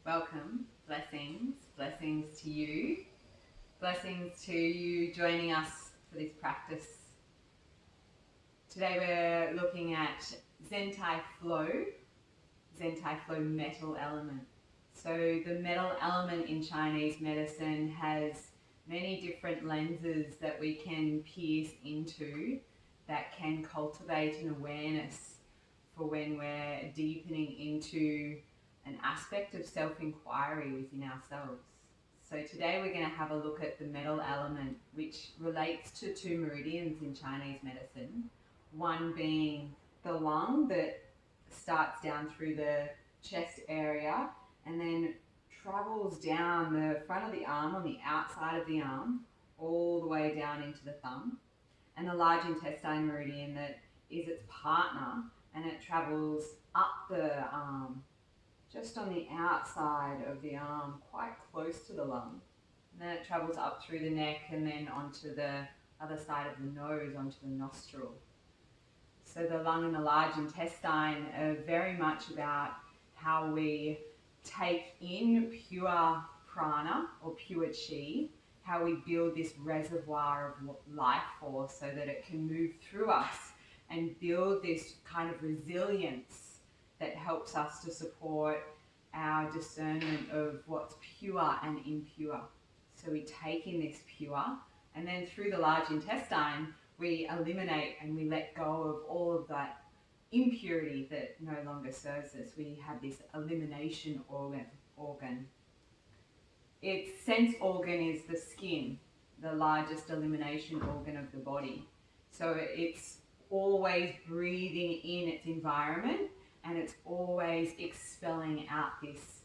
Welcome, blessings, blessings to you. Blessings to you joining us for this practice. Today we're looking at Zenthai flow metal element. So the metal element in Chinese medicine has many different lenses that we can pierce into that can cultivate an awareness for when we're deepening into an aspect of self-inquiry within ourselves. So today we're going to have a look at the metal element, which relates to two meridians in Chinese medicine. One being the lung that starts down through the chest area and then travels down the front of the arm, on the outside of the arm, all the way down into the thumb. And the large intestine meridian that is its partner, and it travels up the arm, just on the outside of the arm, quite close to the lung. And then it travels up through the neck and then onto the other side of the nose, onto the nostril. So the lung and the large intestine are very much about how we take in pure prana or pure chi, how we build this reservoir of life force so that it can move through us and build this kind of resilience that helps us to support our discernment of what's pure and impure. So we take in this pure, and then through the large intestine, we eliminate and we let go of all of that impurity that no longer serves us. We have this elimination organ. Its sense organ is the skin, the largest elimination organ of the body. So it's always breathing in its environment, and it's always expelling out this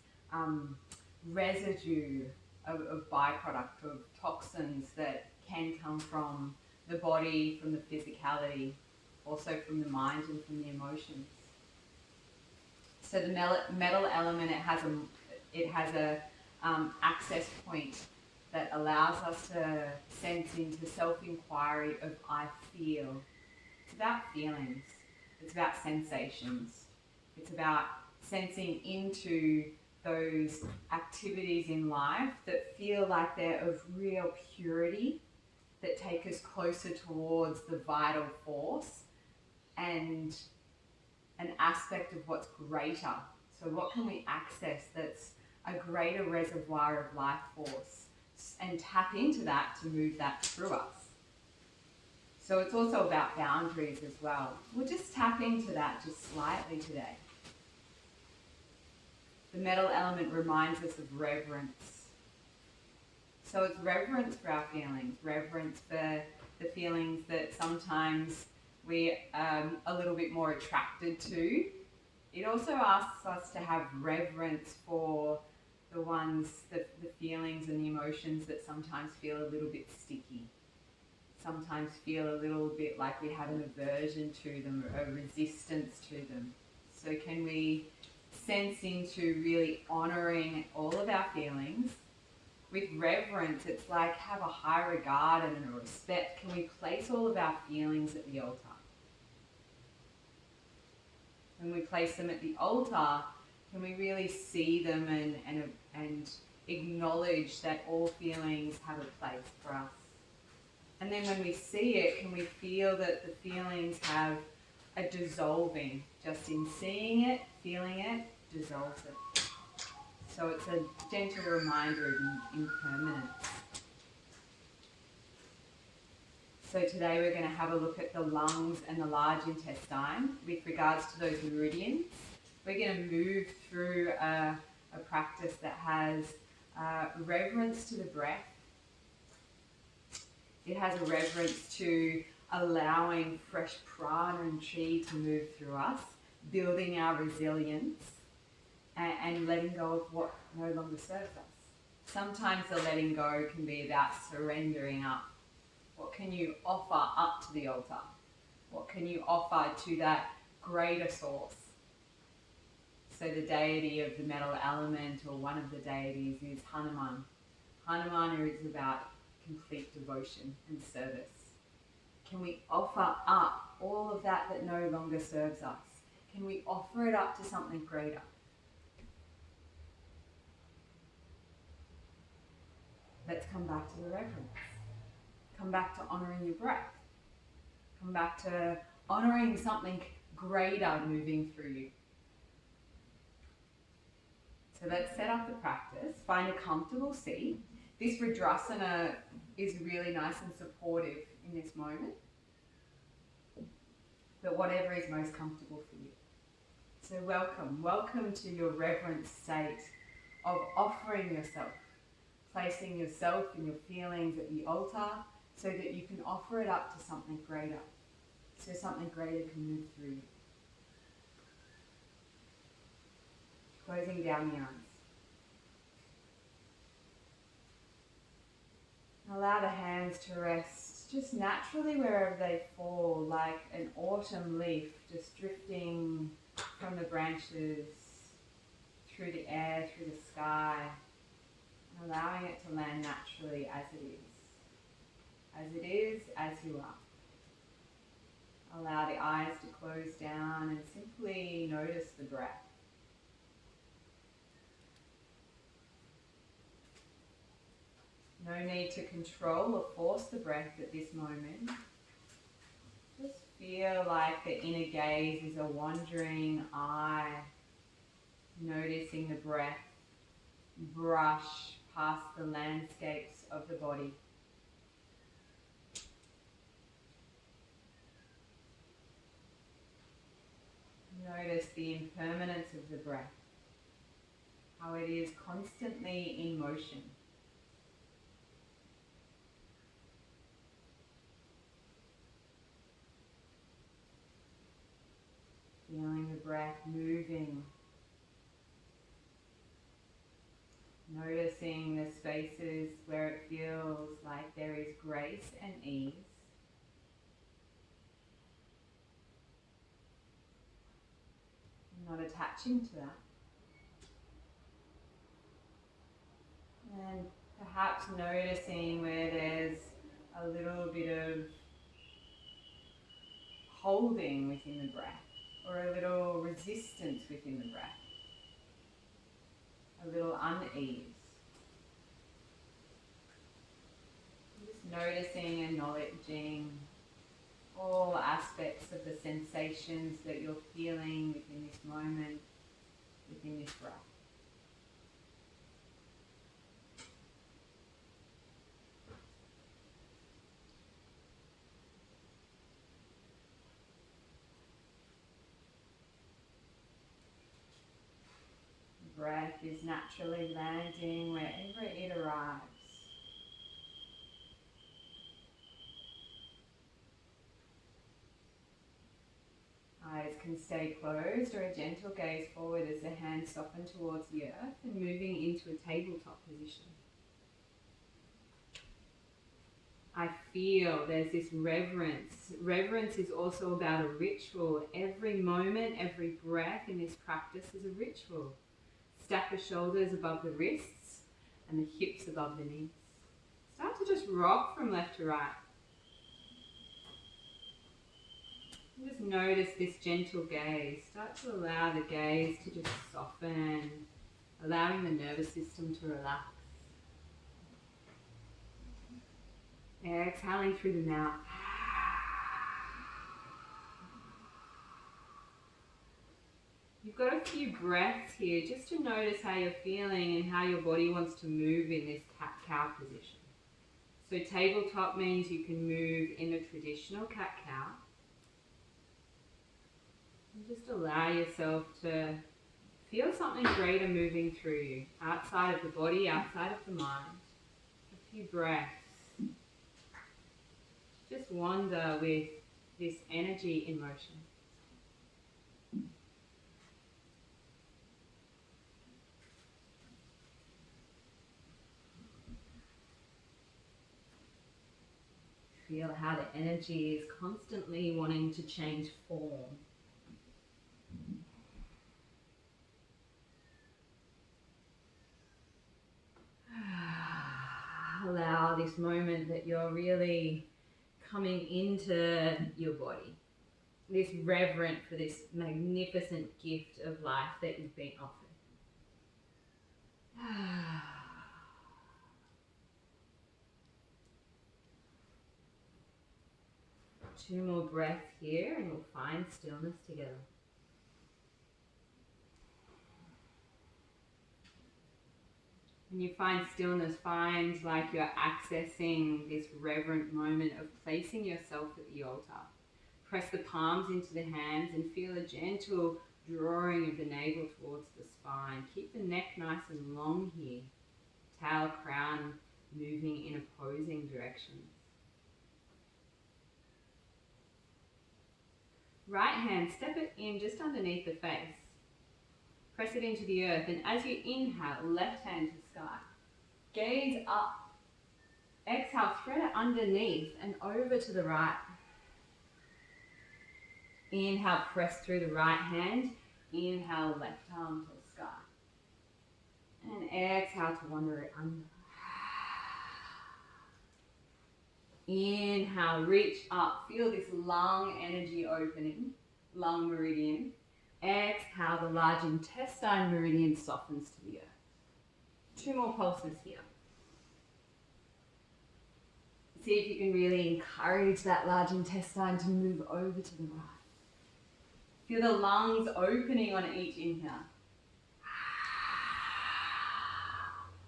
residue of byproduct of toxins that can come from the body, from the physicality, also from the mind and from the emotions. So the metal element, it has a access point that allows us to sense into self-inquiry of I feel. It's about feelings. It's about sensations. It's about sensing into those activities in life that feel like they're of real purity, that take us closer towards the vital force and an aspect of what's greater. So what can we access that's a greater reservoir of life force, and tap into that to move that through us. So it's also about boundaries as well. We'll just tap into that just slightly today. The metal element reminds us of reverence. So it's reverence for our feelings, reverence for the feelings that sometimes we are a little bit more attracted to. It also asks us to have reverence for the feelings and the emotions that sometimes feel a little bit sticky, sometimes feel a little bit like we have an aversion to them or a resistance to them. So can we sense into really honouring all of our feelings? With reverence, it's like have a high regard and a respect. Can we place all of our feelings at the altar? When we place them at the altar, can we really see them and acknowledge that all feelings have a place for us? And then when we see it, can we feel that the feelings have a dissolving? Just in seeing it, feeling it, dissolves it. So it's a gentle reminder of impermanence. So today we're going to have a look at the lungs and the large intestine with regards to those meridians. We're going to move through a practice that has reverence to the breath. It has a reverence to allowing fresh prana and chi to move through us, building our resilience, and letting go of what no longer serves us. Sometimes the letting go can be about surrendering up. What can you offer up to the altar? What can you offer to that greater source? So the deity of the metal element, or one of the deities, is Hanuman. Hanuman is about complete devotion and service. Can we offer up all of that no longer serves us? Can we offer it up to something greater? Let's come back to the reverence. Come back to honouring your breath. Come back to honouring something greater moving through you. So let's set up the practice. Find a comfortable seat. This Vajrasana is really nice and supportive in this moment. But whatever is most comfortable for you. So welcome to your reverent state of offering yourself, placing yourself and your feelings at the altar so that you can offer it up to something greater, so something greater can move through you. Closing down the eyes. Allow the hands to rest just naturally wherever they fall, like an autumn leaf just drifting from the branches through the air, through the sky, and allowing it to land naturally as it is. As it is, as you are. Allow the eyes to close down and simply notice the breath. No need to control or force the breath at this moment. Just feel like the inner gaze is a wandering eye, noticing the breath brush past the landscapes of the body. Notice the impermanence of the breath, how it is constantly in motion. Feeling the breath moving. Noticing the spaces where it feels like there is grace and ease. Not attaching to that. And perhaps noticing where there's a little bit of holding within the breath, or a little resistance within the breath, a little unease. Just noticing, acknowledging all aspects of the sensations that you're feeling within this moment, within this breath. The breath is naturally landing wherever it arrives. Eyes can stay closed, or a gentle gaze forward as the hands soften towards the earth and moving into a tabletop position. I feel there's this reverence. Reverence is also about a ritual. Every moment, every breath in this practice is a ritual. Stack the shoulders above the wrists and the hips above the knees. Start to just rock from left to right. Just notice this gentle gaze. Start to allow the gaze to just soften, allowing the nervous system to relax. Exhaling through the mouth. You've got a few breaths here just to notice how you're feeling and how your body wants to move in this cat-cow position. So tabletop means you can move in the traditional cat-cow. And just allow yourself to feel something greater moving through you, outside of the body, outside of the mind. A few breaths. Just wander with this energy in motion. Feel how the energy is constantly wanting to change form. Allow this moment that you're really coming into your body. This reverent for this magnificent gift of life that you've been offered. 2 more breaths here and we'll find stillness together. When you find stillness, find like you're accessing this reverent moment of placing yourself at the altar. Press the palms into the hands and feel a gentle drawing of the navel towards the spine. Keep the neck nice and long here. Tail, crown moving in opposing directions. Right hand, step it in just underneath the face. Press it into the earth, and as you inhale, left hand to sky. Gaze up. Exhale, thread it underneath and over to the right. Inhale, press through the right hand. Inhale, left arm to the sky. And exhale to wander it under. Inhale, reach up. Feel this lung energy opening, lung meridian. Exhale, the large intestine meridian softens to the earth. 2 more pulses here. See if you can really encourage that large intestine to move over to the right. Feel the lungs opening on each inhale.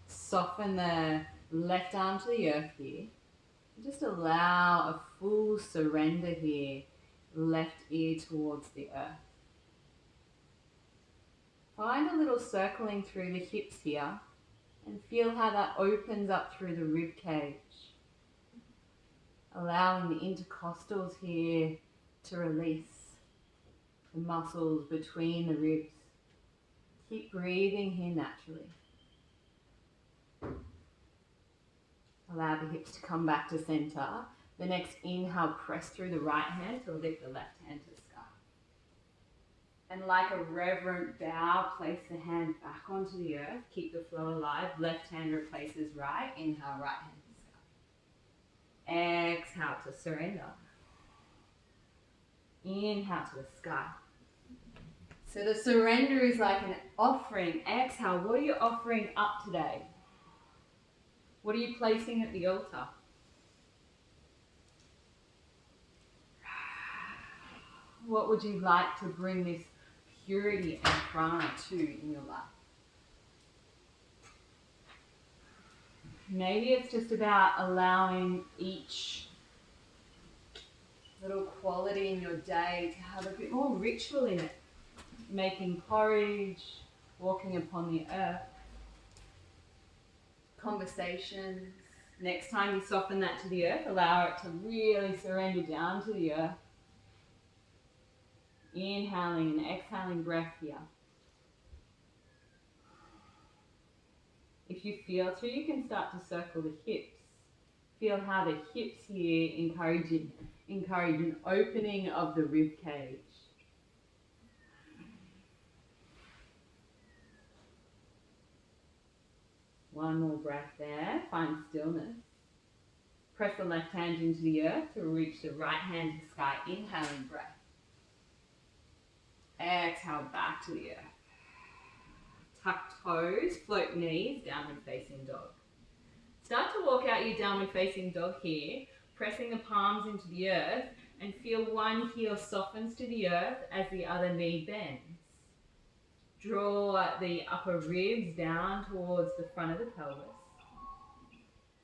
Soften the left arm to the earth here. Just allow a full surrender here. Left ear towards the earth. Find a little circling through the hips here and feel how that opens up through the rib cage. Allowing the intercostals here to release the muscles between the ribs. Keep breathing here naturally. Allow the hips to come back to center. The next inhale, press through the right hand to lift the left hand to the sky. And like a reverent bow, place the hand back onto the earth. Keep the flow alive. Left hand replaces right. Inhale, right hand to the sky. Exhale to surrender. Inhale to the sky. So the surrender is like an offering. Exhale, what are you offering up today? What are you placing at the altar? What would you like to bring this purity and prana to in your life? Maybe it's just about allowing each little quality in your day to have a bit more ritual in it. Making porridge, walking upon the earth, conversations. Next time you soften that to the earth, allow it to really surrender down to the earth. Inhaling and exhaling breath here. If you feel to, you can start to circle the hips. Feel how the hips here encourage an opening of the rib cage. One more breath there. Find stillness. Press the left hand into the earth to reach the right hand to sky. Inhaling breath. Exhale back to the earth. Tuck toes, float knees, downward facing dog. Start to walk out your downward facing dog here, pressing the palms into the earth, and feel one heel softens to the earth as the other knee bends. Draw the upper ribs down towards the front of the pelvis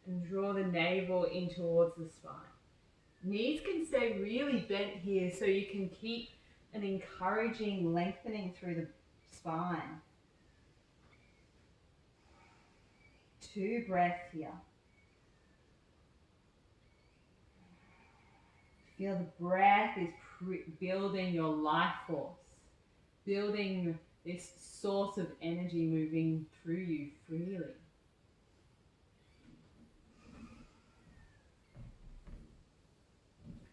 and draw the navel in towards the spine. Knees can stay really bent here so you can keep an encouraging lengthening through the spine. 2 breaths here. Feel the breath is building your life force, building this source of energy moving through you freely.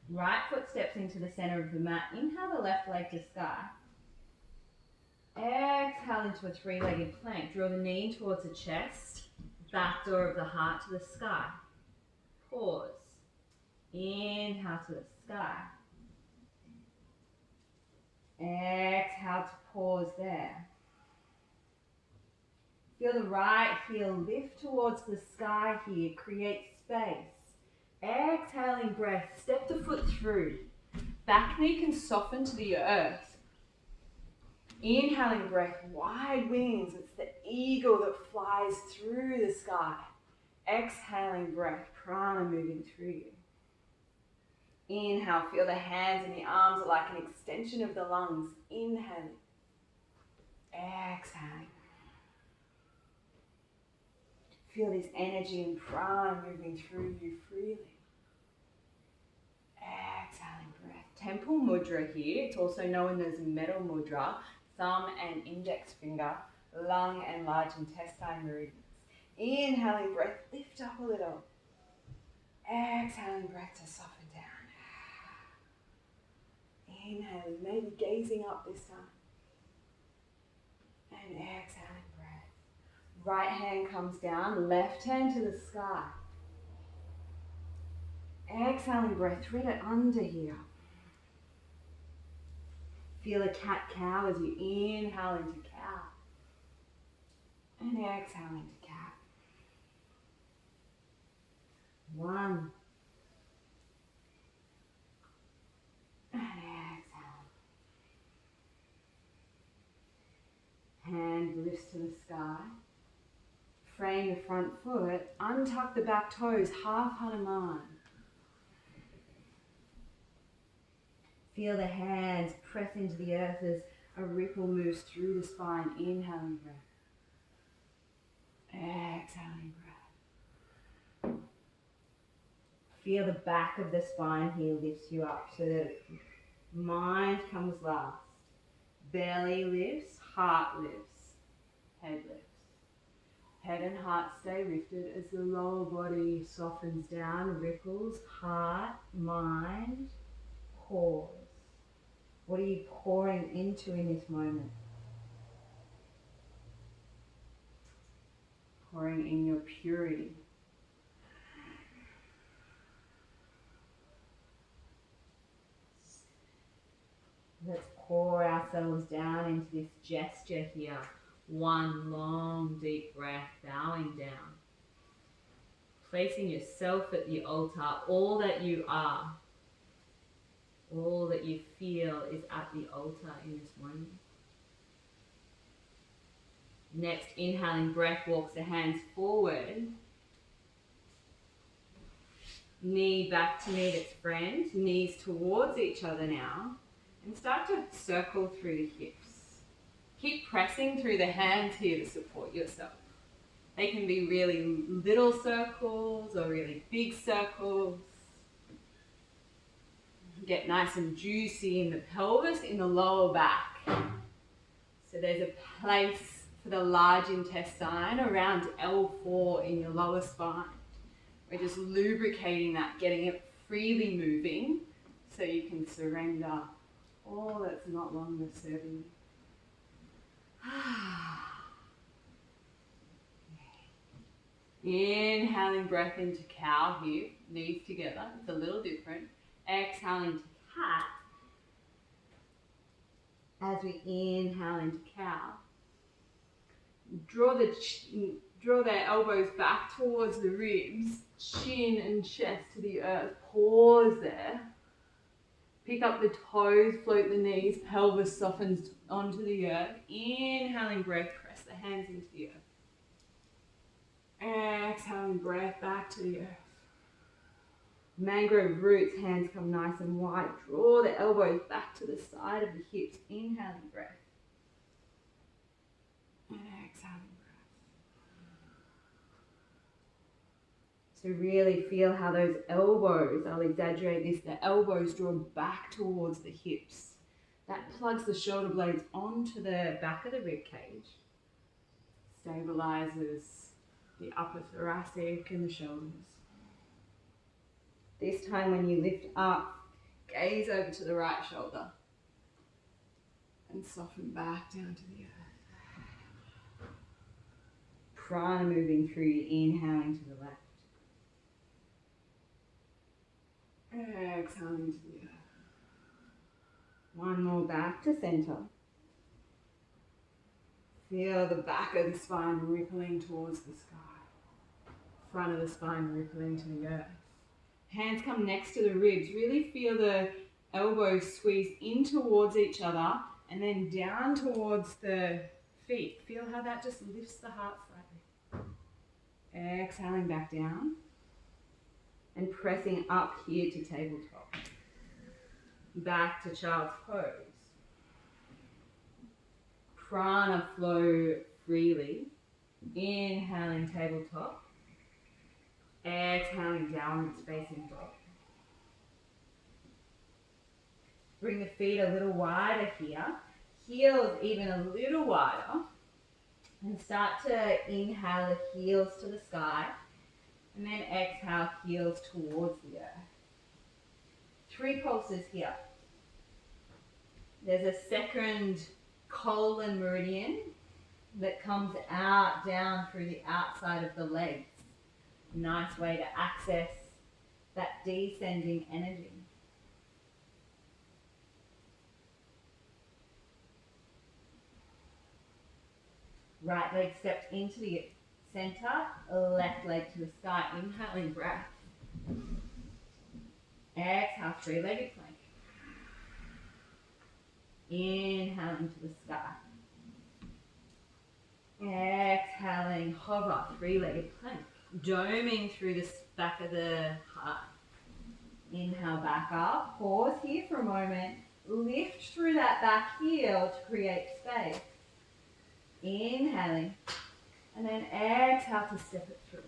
Right foot steps into the center of the mat. Inhale the left leg to sky. Exhale into a 3-legged plank. Draw the knee in towards the chest. Back door of the heart to the sky. Pause. Inhale to the sky. Exhale to pause there. Feel the right heel lift towards the sky here. Create space. Exhaling breath, step the foot through. Back knee can soften to the earth. Inhaling breath, wide wings. It's the eagle that flies through the sky. Exhaling breath, prana moving through you. Inhale, feel the hands and the arms are like an extension of the lungs. Inhaling. Exhaling. Feel this energy and prana moving through you freely. Exhaling breath. Temple mudra here. It's also known as metal mudra. Thumb and index finger, lung and large intestine meridians. Inhaling breath, lift up a little. Exhaling breath to soften down. Inhaling, maybe gazing up this time. And exhaling breath. Right hand comes down, left hand to the sky. Exhaling breath, thread it under here. Feel a cat-cow as you inhale into cow. And exhale into cat. 1. And exhale. Hand lifts to the sky. Frame the front foot. Untuck the back toes, half Hanuman. Feel the hands press into the earth as a ripple moves through the spine. Inhaling breath. Exhaling breath. Feel the back of the spine here lifts you up so that mind comes last. Belly lifts, heart lifts, head lifts. Head and heart stay lifted as the lower body softens down, ripples, heart, mind, pause. What are you pouring into in this moment? Pouring in your purity. Let's pour ourselves down into this gesture here. One long deep breath, bowing down. Placing yourself at the altar. All that you are, all that you feel is at the altar in this moment. Next, inhaling breath walks the hands forward. Knee back to meet its friend. Knees towards each other now. And start to circle through the hips. Keep pressing through the hands here to support yourself. They can be really little circles or really big circles. Get nice and juicy in the pelvis, in the lower back. So there's a place for the large intestine around L4 in your lower spine. We're just lubricating that, getting it freely moving so you can surrender all that's not longer serving you. Inhaling breath into cow here, knees together, it's a little different. Exhaling to cat. As we inhale into cow, draw the elbows back towards the ribs, chin and chest to the earth. Pause there. Pick up the toes, float the knees, pelvis softens onto the earth. Inhaling breath, press the hands into the earth. Exhaling breath back to the earth. Mangrove roots, hands come nice and wide. Draw the elbows back to the side of the hips. Inhaling breath. And exhaling breath. So really feel how those elbows, I'll exaggerate this, the elbows draw back towards the hips. That plugs the shoulder blades onto the back of the rib cage. Stabilizes the upper thoracic and the shoulders. This time when you lift up, gaze over to the right shoulder and soften back down to the earth. Prana moving through you, inhaling to the left. Exhaling to the earth. One more back to center. Feel the back of the spine rippling towards the sky. Front of the spine rippling to the earth. Hands come next to the ribs. Really feel the elbows squeeze in towards each other and then down towards the feet. Feel how that just lifts the heart slightly. Exhaling back down and pressing up here to tabletop. Back to child's pose. Prana flow freely. Inhaling tabletop. Exhaling downward facing dog. Bring the feet a little wider here. Heels even a little wider. And start to inhale the heels to the sky. And then exhale heels towards the earth. 3 pulses here. There's a second colon meridian that comes out down through the outside of the legs. Nice way to access that descending energy. Right leg steps into the center, left leg to the sky. Inhaling breath. Exhale, 3-legged plank. Inhaling to the sky. Exhaling, hover, 3-legged plank. Doming through the back of the heart. Inhale back up. Pause here for a moment. Lift through that back heel to create space. Inhaling. And then exhale to step it through.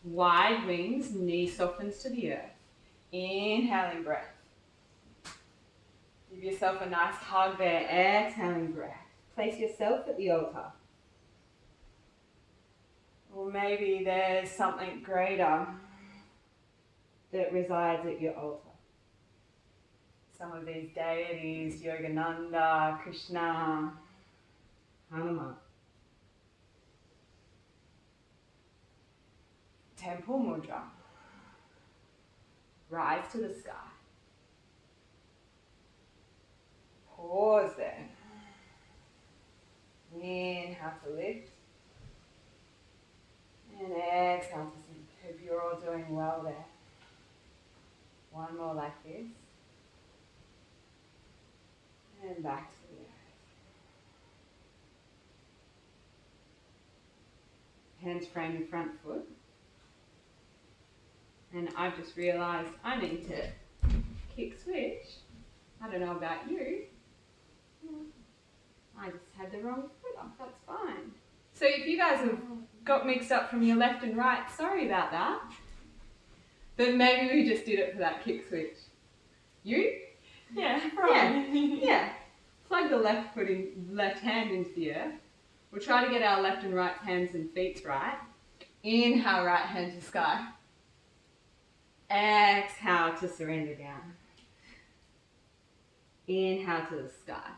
Wide wings, knee softens to the earth. Inhaling breath. Give yourself a nice hug there. Exhaling breath. Place yourself at the altar. Or maybe there's something greater that resides at your altar. Some of these deities, Yogananda, Krishna, Hanuman. Temple mudra. Rise to the sky. Pause there. Inhale to lift. And exhale to sink. Hope you're all doing well there. One more like this. And back to the earth. Hands frame the front foot. And I've just realised I need to kick switch. I don't know about you. I just had the wrong foot up, that's fine. So if you guys have got mixed up from your left and right, sorry about that. But maybe we just did it for that kick switch. You? Yeah, right. Yeah. Plug the left foot in, left hand into the earth. We'll try to get our left and right hands and feet right. Inhale, right hand to sky. Exhale to surrender down. Inhale to the sky.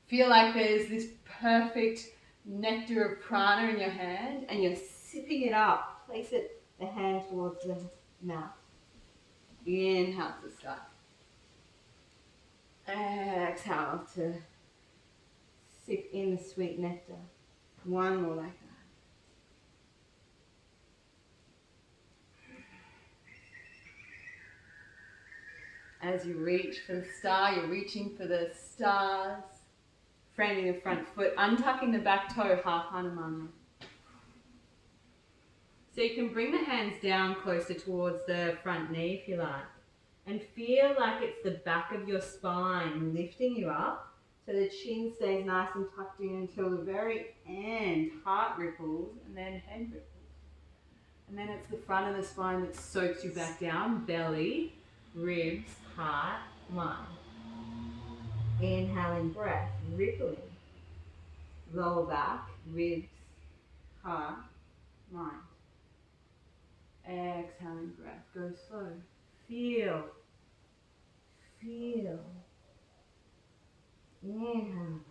Feel like there's this perfect nectar of prana in your hand and you're sipping it up. Place it, the hand towards the mouth. Inhale to the sky. Exhale to sip in the sweet nectar. One more like that. As you reach for the star, you're reaching for the stars. Framing the front foot, untucking the back toe, half Hanuman. So you can bring the hands down closer towards the front knee if you like. And feel like it's the back of your spine lifting you up. So the chin stays nice and tucked in until the very end. Heart ripples and then head ripples. And then it's the front of the spine that soaks you back down. Belly, ribs, heart, mind. Inhaling breath, rippling. Lower back, ribs, heart, mind. Exhaling breath, go slow. Feel. Feel. Inhale.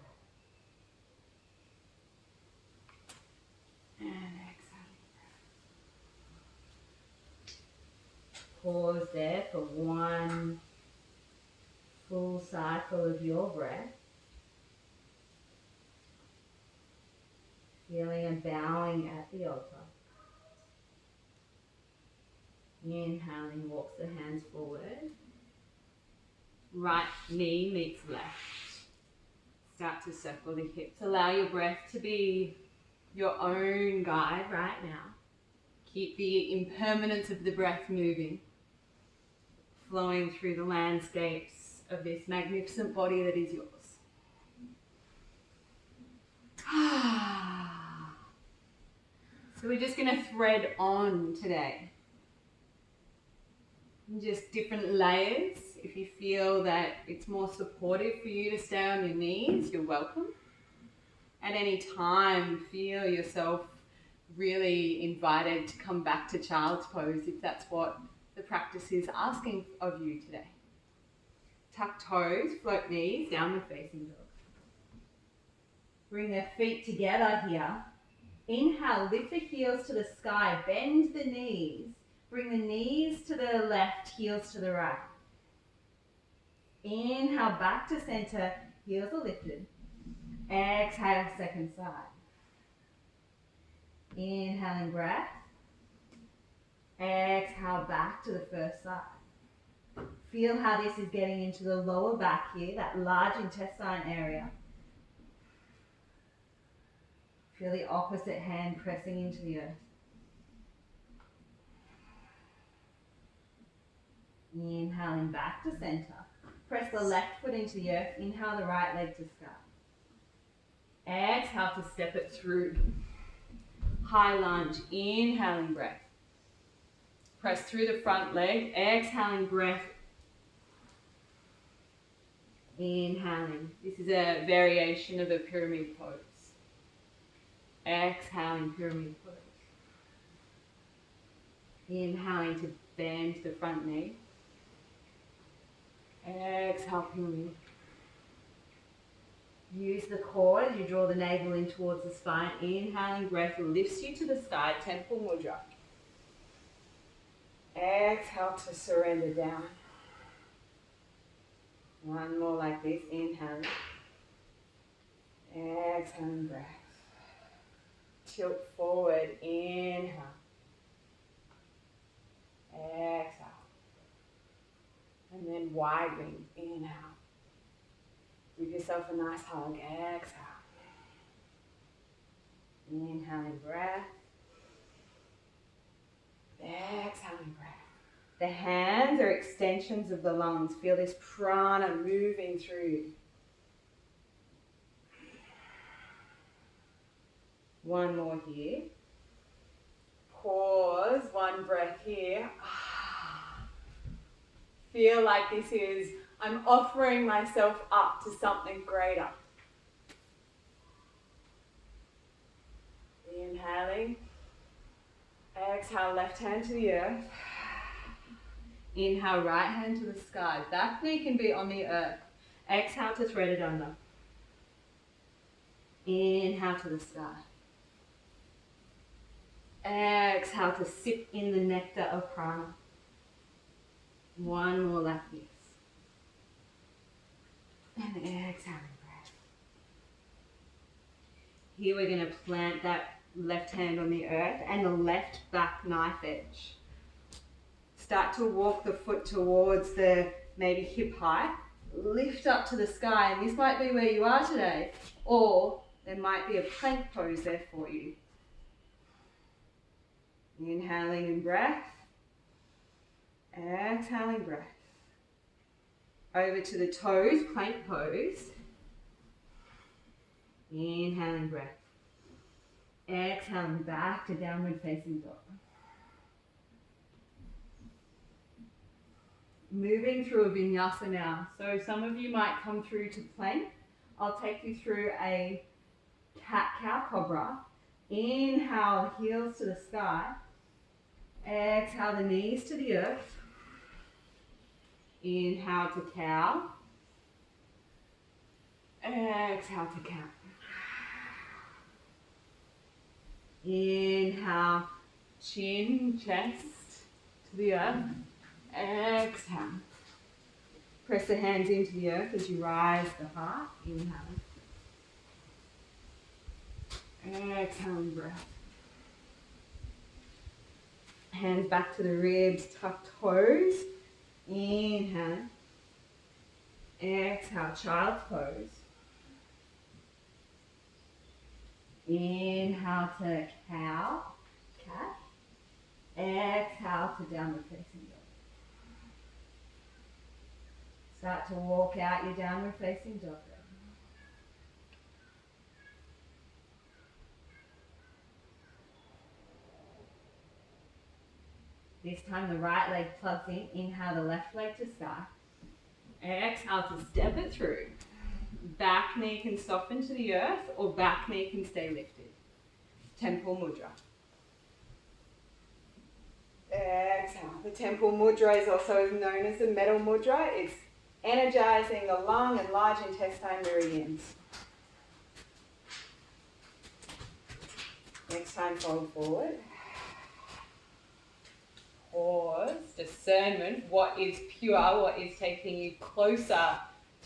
And exhaling breath. Pause there for one full cycle of your breath. Feeling and bowing at the altar. Inhaling, walks the hands forward. Right knee meets left. Start to circle the hips. Allow your breath to be your own guide right now. Keep the impermanence of the breath moving, flowing through the landscapes of this magnificent body that is yours. So we're just going to thread on today. Just different layers. If you feel that it's more supportive for you to stay on your knees, you're welcome. At any time, feel yourself really invited to come back to child's pose if that's what the practice is asking of you today. Tuck toes, float knees, downward facing dog. Bring the feet together here. Inhale, lift the heels to the sky, bend the knees. Bring the knees to the left, heels to the right. Inhale, back to center, heels are lifted. Exhale, second side. Inhaling breath. Exhale, back to the first side. Feel how this is getting into the lower back here, that large intestine area. Feel the opposite hand pressing into the earth. Inhaling back to center. Press the left foot into the earth. Inhale the right leg to sky. Exhale to step it through. High lunge. Inhaling breath. Press through the front leg. Exhaling breath. Inhaling. This is a variation of a pyramid pose. Exhaling, pyramid pose. Inhaling to bend the front knee. Exhale, pyramid. Use the core as you draw the navel in towards the spine. Inhaling breath lifts you to the sky, temple mudra. Exhale to surrender down. One more like this. Inhaling. Exhaling breath. Tilt forward, inhale. Exhale. And then wide wing, inhale. Give yourself a nice hug, exhale. Inhaling breath. Exhaling breath. The hands are extensions of the lungs. Feel this prana moving through. One more here. Pause, one breath here. Feel like this is, I'm offering myself up to something greater. Inhaling. Exhale, left hand to the earth. Inhale, right hand to the sky. Back knee can be on the earth. Exhale to thread it under. Inhale to the sky. Exhale to sip in the nectar of prana. One more like this. And exhaling breath. Here we're going to plant that left hand on the earth and the left back knife edge. Start to walk the foot towards the maybe hip height. Lift up to the sky, and this might be where you are today, or there might be a plank pose there for you. Inhaling in breath. Exhaling breath. Over to the toes, plank pose. Inhaling breath. Exhaling back to downward facing dog. Moving through a vinyasa now. So some of you might come through to plank. I'll take you through a cat-cow cobra. Inhale, heels to the sky. Exhale, the knees to the earth. Inhale to cow. Exhale to cat. Inhale, chin, chest to the earth. Exhale. Press the hands into the earth as you rise the heart. Inhale. Exhaling breath. Hands back to the ribs, tuck toes. Inhale. Exhale, child's pose. Inhale to cow, cat. Exhale to downward facing dog. Start to walk out your downward facing dog. This time the right leg plugs in. Inhale the left leg to sky. Exhale to step it through. Back knee can soften to the earth or back knee can stay lifted. Temple mudra. Exhale. The temple mudra is also known as the metal mudra. It's energizing the lung and large intestine meridians. Next time, fold forward. Pause. Discernment. What is pure? What is taking you closer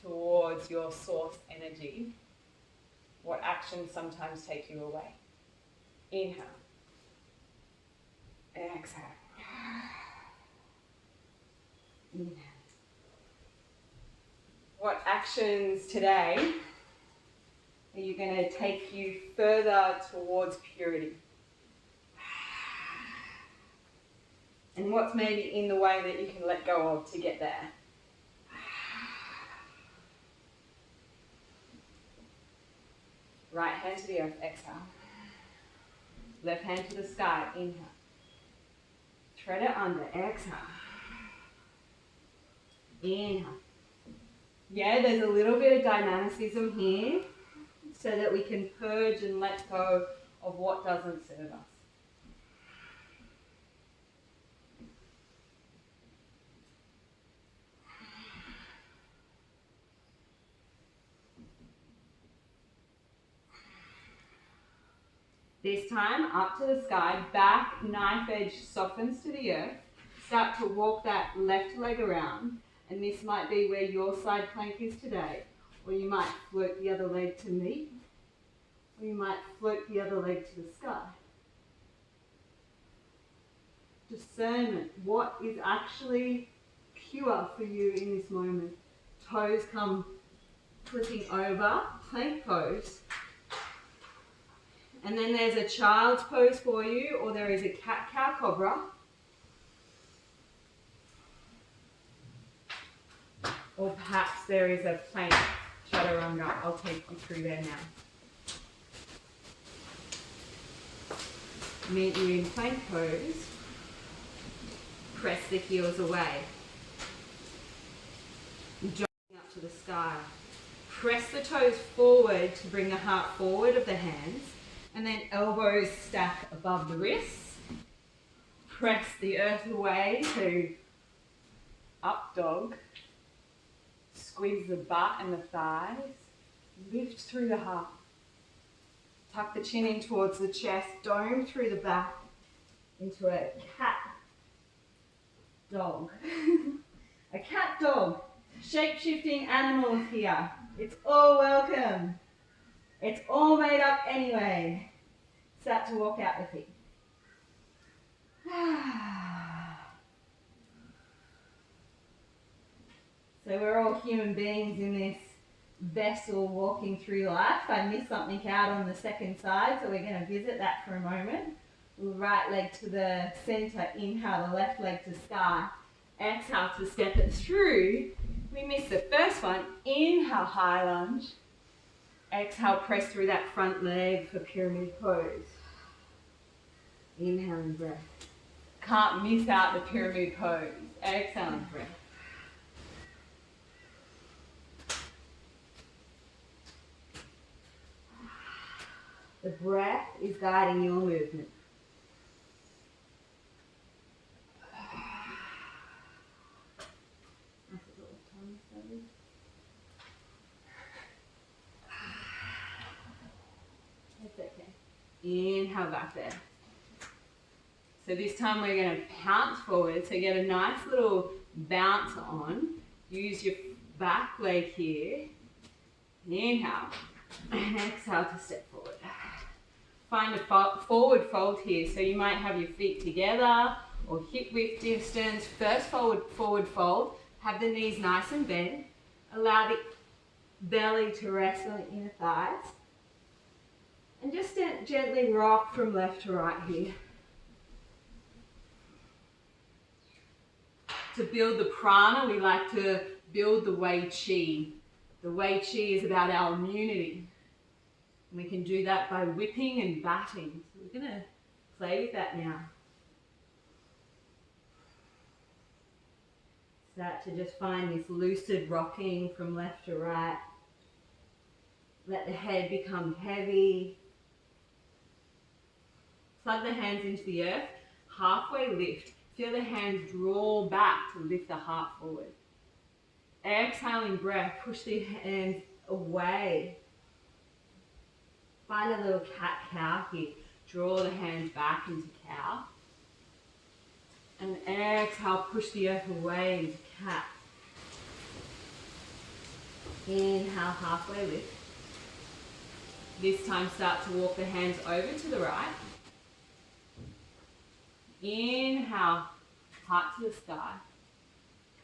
towards your source energy? What actions sometimes take you away? Inhale. Exhale. Inhale. What actions today are you going to take you further towards purity? And what's maybe in the way that you can let go of to get there? Right hand to the earth, exhale. Left hand to the sky, inhale. Thread it under, exhale. Inhale. Yeah, there's a little bit of dynamicism here so that we can purge and let go of what doesn't serve us. This time, up to the sky, back knife edge softens to the earth. Start to walk that left leg around, and this might be where your side plank is today, or you might float the other leg to meet, or you might float the other leg to the sky. Discernment, what is actually pure for you in this moment? Toes come flipping over, plank pose. And then there's a child's pose for you, or there is a cat-cow cobra. Or perhaps there is a plank chaturanga. I'll take you through there now. Meet you in plank pose. Press the heels away. Jogging up to the sky. Press the toes forward to bring the heart forward of the hands. And then elbows stack above the wrists. Press the earth away to up dog. Squeeze the butt and the thighs. Lift through the heart. Tuck the chin in towards the chest. Dome through the back into a cat dog. A cat dog. Shape-shifting animals here. It's all welcome. It's all made up anyway. Start to walk out the feet. So we're all human beings in this vessel walking through life. I missed something out on the second side, so we're going to visit that for a moment. Right leg to the center, inhale, the left leg to sky. Exhale to step it through. We missed the first one. Inhale, high lunge. Exhale, press through that front leg for pyramid pose. Inhale and breath. Can't miss out the pyramid pose. Exhale and breath. The breath is guiding your movement. Inhale back there. So this time we're going to pounce forward. So get a nice little bounce on. Use your back leg here. Inhale. And exhale to step forward. Find a forward fold here. So you might have your feet together or hip width distance. First forward fold. Have the knees nice and bent. Allow the belly to rest on the inner thighs. And just gently rock from left to right here. To build the prana, we like to build the Wei Qi. The Wei Qi is about our immunity. And we can do that by whipping and batting. So we're going to play with that now. Start to just find this lucid rocking from left to right. Let the head become heavy. Plug the hands into the earth. Halfway lift. Feel the hands draw back to lift the heart forward. Exhaling breath. Push the hands away. Find a little cat-cow here. Draw the hands back into cow. And exhale, push the earth away into cat. Inhale, halfway lift. This time start to walk the hands over to the right. Inhale, heart to the sky.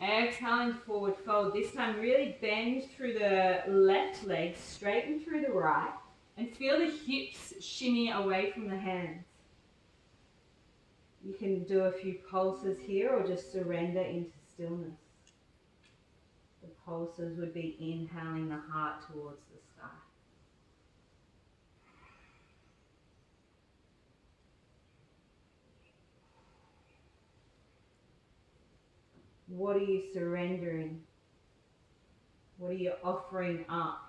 Exhaling, forward fold. This time really bend through the left leg, straighten through the right, and feel the hips shimmy away from the hands. You can do a few pulses here or just surrender into stillness. The pulses would be inhaling the heart towards the sky. What are you surrendering? What are you offering up?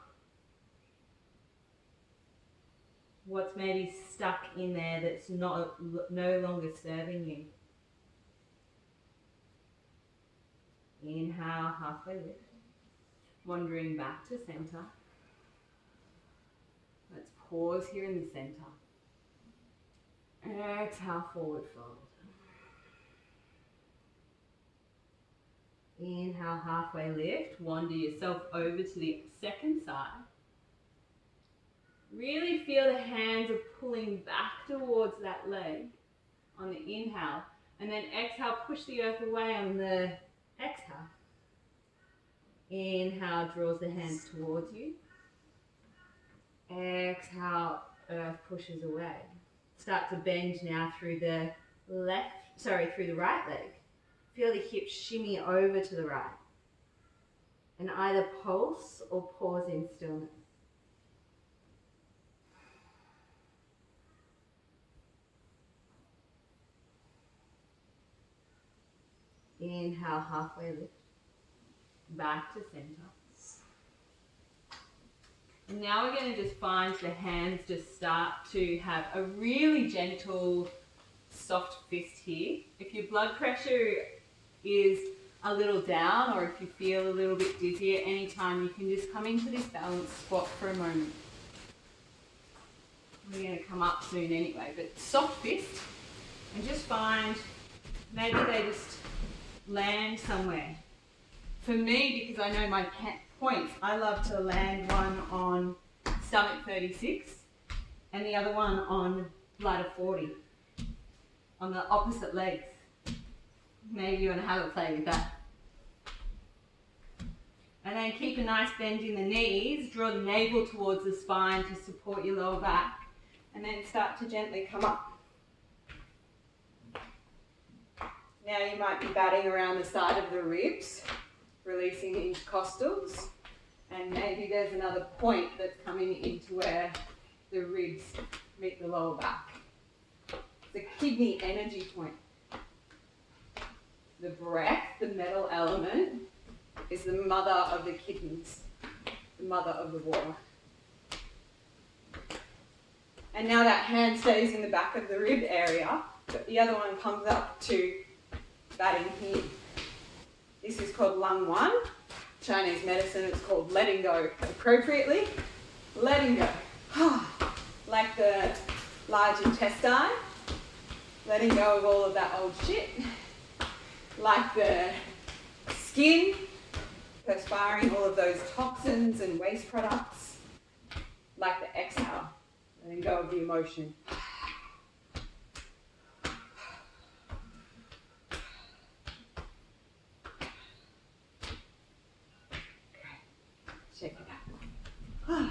What's maybe stuck in there that's no longer serving you? Inhale, halfway lift. Wandering back to center. Let's pause here in the center. Exhale, forward fold. Inhale, halfway lift. Wander yourself over to the second side. Really feel the hands are pulling back towards that leg on the inhale. And then exhale, push the earth away on the exhale. Inhale, draws the hands towards you. Exhale, earth pushes away. Start to bend now through the through the right leg. Feel the hips shimmy over to the right. And either pulse or pause in stillness. Inhale, halfway lift. Back to center. And now we're going to just find the hands just start to have a really gentle, soft fist here. If your blood pressure is a little down or if you feel a little bit dizzy at any time, you can just come into this balanced squat for a moment. We're going to come up soon anyway, but soft fist, and just find maybe they just land somewhere. For me, because I know my points, I love to land one on stomach 36 and the other one on bladder 40, on the opposite legs. Maybe you want to have a play with that. And then keep a nice bend in the knees, draw the navel towards the spine to support your lower back, and then start to gently come up. Now you might be batting around the side of the ribs, releasing intercostals, and maybe there's another point that's coming into where the ribs meet the lower back. The kidney energy point. The breath, the metal element, is the mother of the kidneys, the mother of the water. And now that hand stays in the back of the rib area, but the other one comes up to batting here. This is called lung 1. Chinese medicine, it's called letting go appropriately. Letting go. Like the large intestine. Letting go of all of that old shit. Like the skin. Perspiring all of those toxins and waste products. Like the exhale. Letting go of the emotion. Check it out.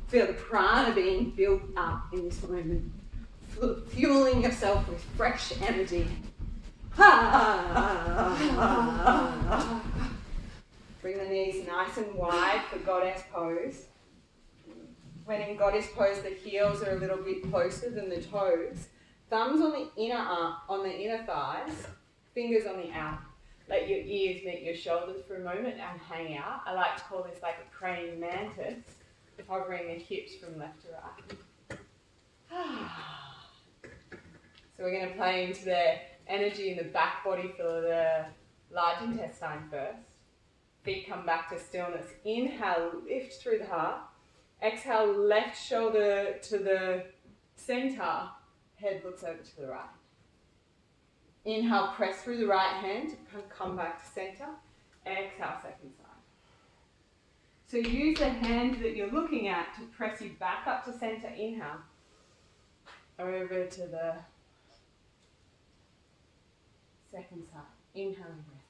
Feel the prana being built up in this moment, fueling yourself with fresh energy. Bring the knees nice and wide for goddess pose. When in goddess pose, the heels are a little bit closer than the toes. Thumbs on the inner arm, on the inner thighs, fingers on the outer. Let your ears meet your shoulders for a moment and hang out. I like to call this like a praying mantis, hovering the hips from left to right. So we're going to play into the energy in the back body for the large intestine first. Feet come back to stillness. Inhale, lift through the heart. Exhale, left shoulder to the center. Head looks over to the right. Inhale, press through the right hand to come back to center. Exhale, second side. So use the hand that you're looking at to press you back up to center. Inhale. Over to the second side. Inhale and breath.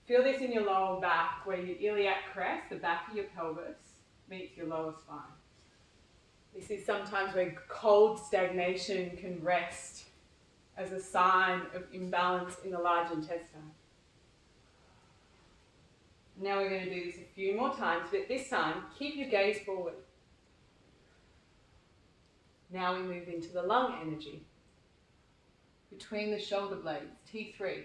Feel this in your lower back where your iliac crest, the back of your pelvis, meets your lower spine. This is sometimes where cold stagnation can rest as a sign of imbalance in the large intestine. Now we're going to do this a few more times, but this time, keep your gaze forward. Now we move into the lung energy. Between the shoulder blades, T3.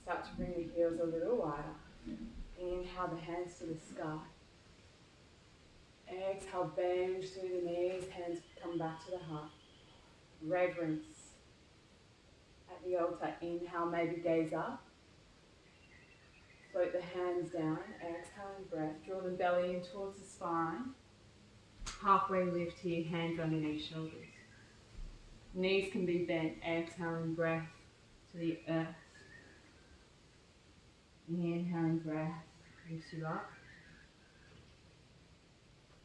Start to bring the heels a little wider. Inhale the hands to the sky. Exhale, bend through the knees, hands come back to the heart. Reverence. At the altar, inhale, maybe gaze up. Float the hands down, exhaling breath. Draw the belly in towards the spine. Halfway lift here, hands underneath shoulders. Knees can be bent, exhaling breath to the earth. Inhaling breath lifts you up.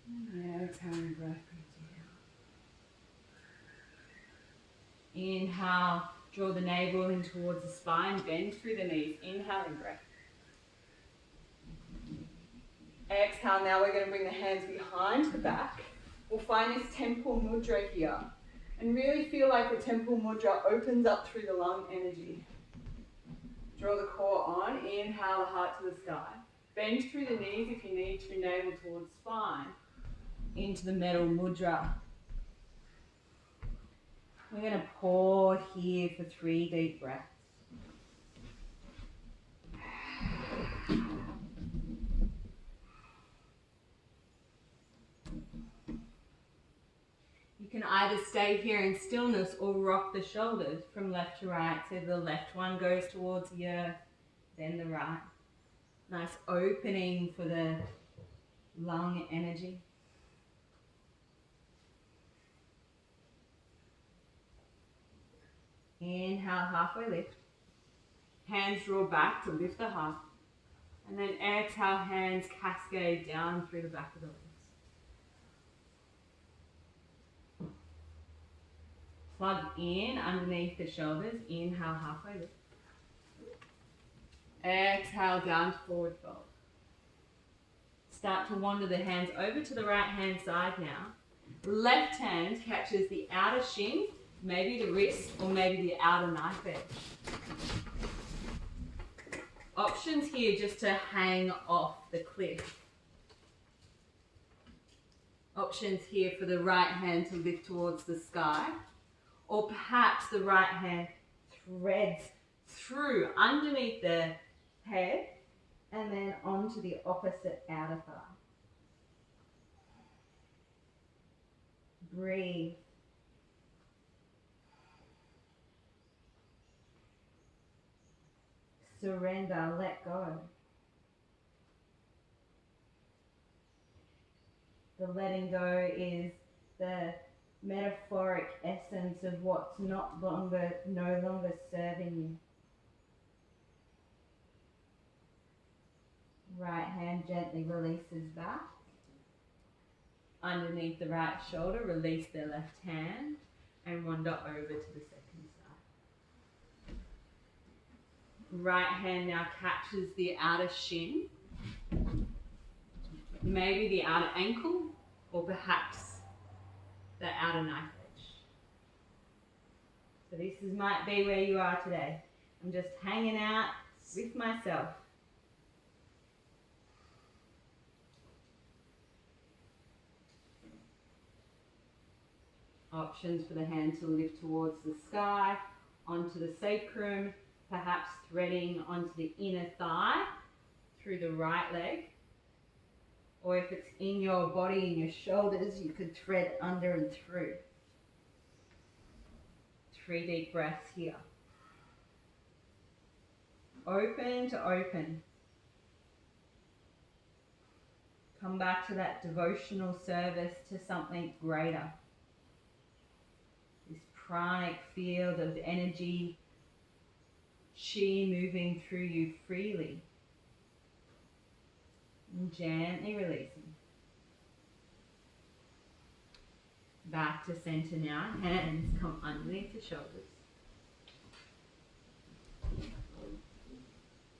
And exhaling breath brings you down. Inhale, draw the navel in towards the spine, bend through the knees. Inhaling breath. Exhale, now we're going to bring the hands behind the back. We'll find this temple mudra here. And really feel like the temple mudra opens up through the lung energy. Draw the core on, inhale the heart to the sky. Bend through the knees if you need to, navel towards spine. Into the metal mudra. We're going to pause here for 3 deep breaths. You can either stay here in stillness or rock the shoulders from left to right. So the left one goes towards the earth, then the right. Nice opening for the lung energy. Inhale, halfway lift. Hands draw back to lift the heart. And then exhale, hands cascade down through the back of the legs. Plug in underneath the shoulders. Inhale, halfway lift. Exhale, down to forward fold. Start to wander the hands over to the right hand side now. Left hand catches the outer shin, maybe the wrist, or maybe the outer knife edge. Options here just to hang off the cliff. Options here for the right hand to lift towards the sky. Or perhaps the right hand threads through underneath the head and then onto the opposite outer thigh. Breathe. Surrender, let go. The letting go is the metaphoric essence of what's no longer serving you. Right hand gently releases back. Underneath the right shoulder, release the left hand and wander over to the second side. Right hand now catches the outer shin, maybe the outer ankle, or perhaps the outer knife edge. So might be where you are today. I'm just hanging out with myself. Options for the hand to lift towards the sky, onto the sacrum, perhaps threading onto the inner thigh through the right leg. Or if it's in your body, in your shoulders, you could thread under and through. 3 deep breaths here. Open to open. Come back to that devotional service to something greater. This pranic field of energy, chi moving through you freely. And gently releasing. Back to center now. Hands come underneath the shoulders.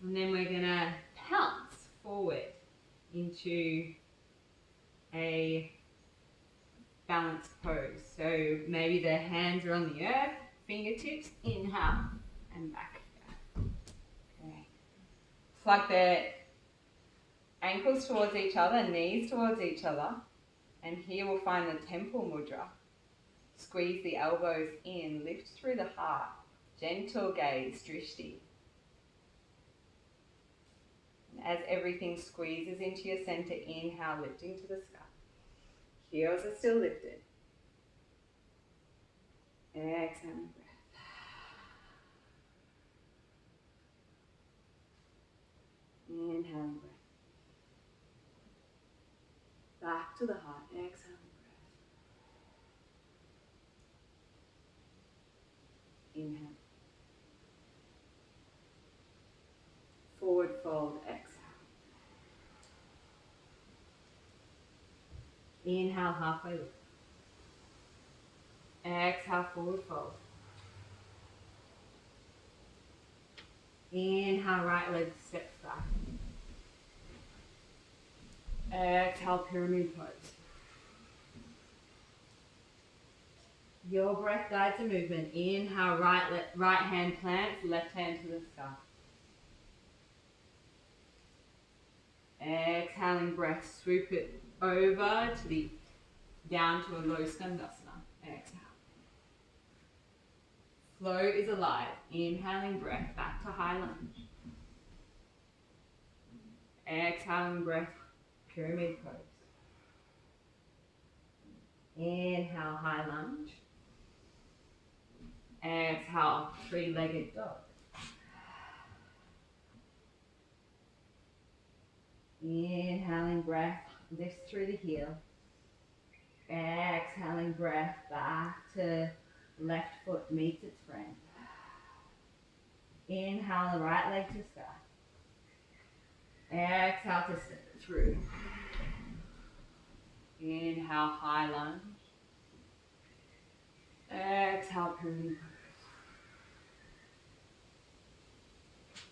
And then we're going to pounce forward into a balanced pose. So maybe the hands are on the earth, fingertips, inhale and back. Okay. Plug the ankles towards each other, knees towards each other, and here we'll find the temple mudra. Squeeze the elbows in, lift through the heart, gentle gaze, drishti. As everything squeezes into your center, inhale, lifting to the sky. Heels are still lifted. Exhaling breath. Inhaling breath. Back to the heart, exhaling breath. Inhale. Forward fold, exhale. Inhale, halfway lift. Exhale, forward fold. Inhale, right leg steps back. Exhale, pyramid pose. Your breath guides the movement. Inhale, right hand plants, left hand to the sky. Exhaling breath, swoop it over to down to a low skandasana. Exhale. Flow is alive. Inhaling breath, back to high lunge. Exhaling breath, pyramid pose. Inhale, high lunge. Exhale, three-legged dog. Inhaling breath, lift through the heel. Exhaling breath, back to left foot meets its friend. Inhale, the right leg to sky. Exhale to step it through. Inhale, high lunge. Exhale, pyramid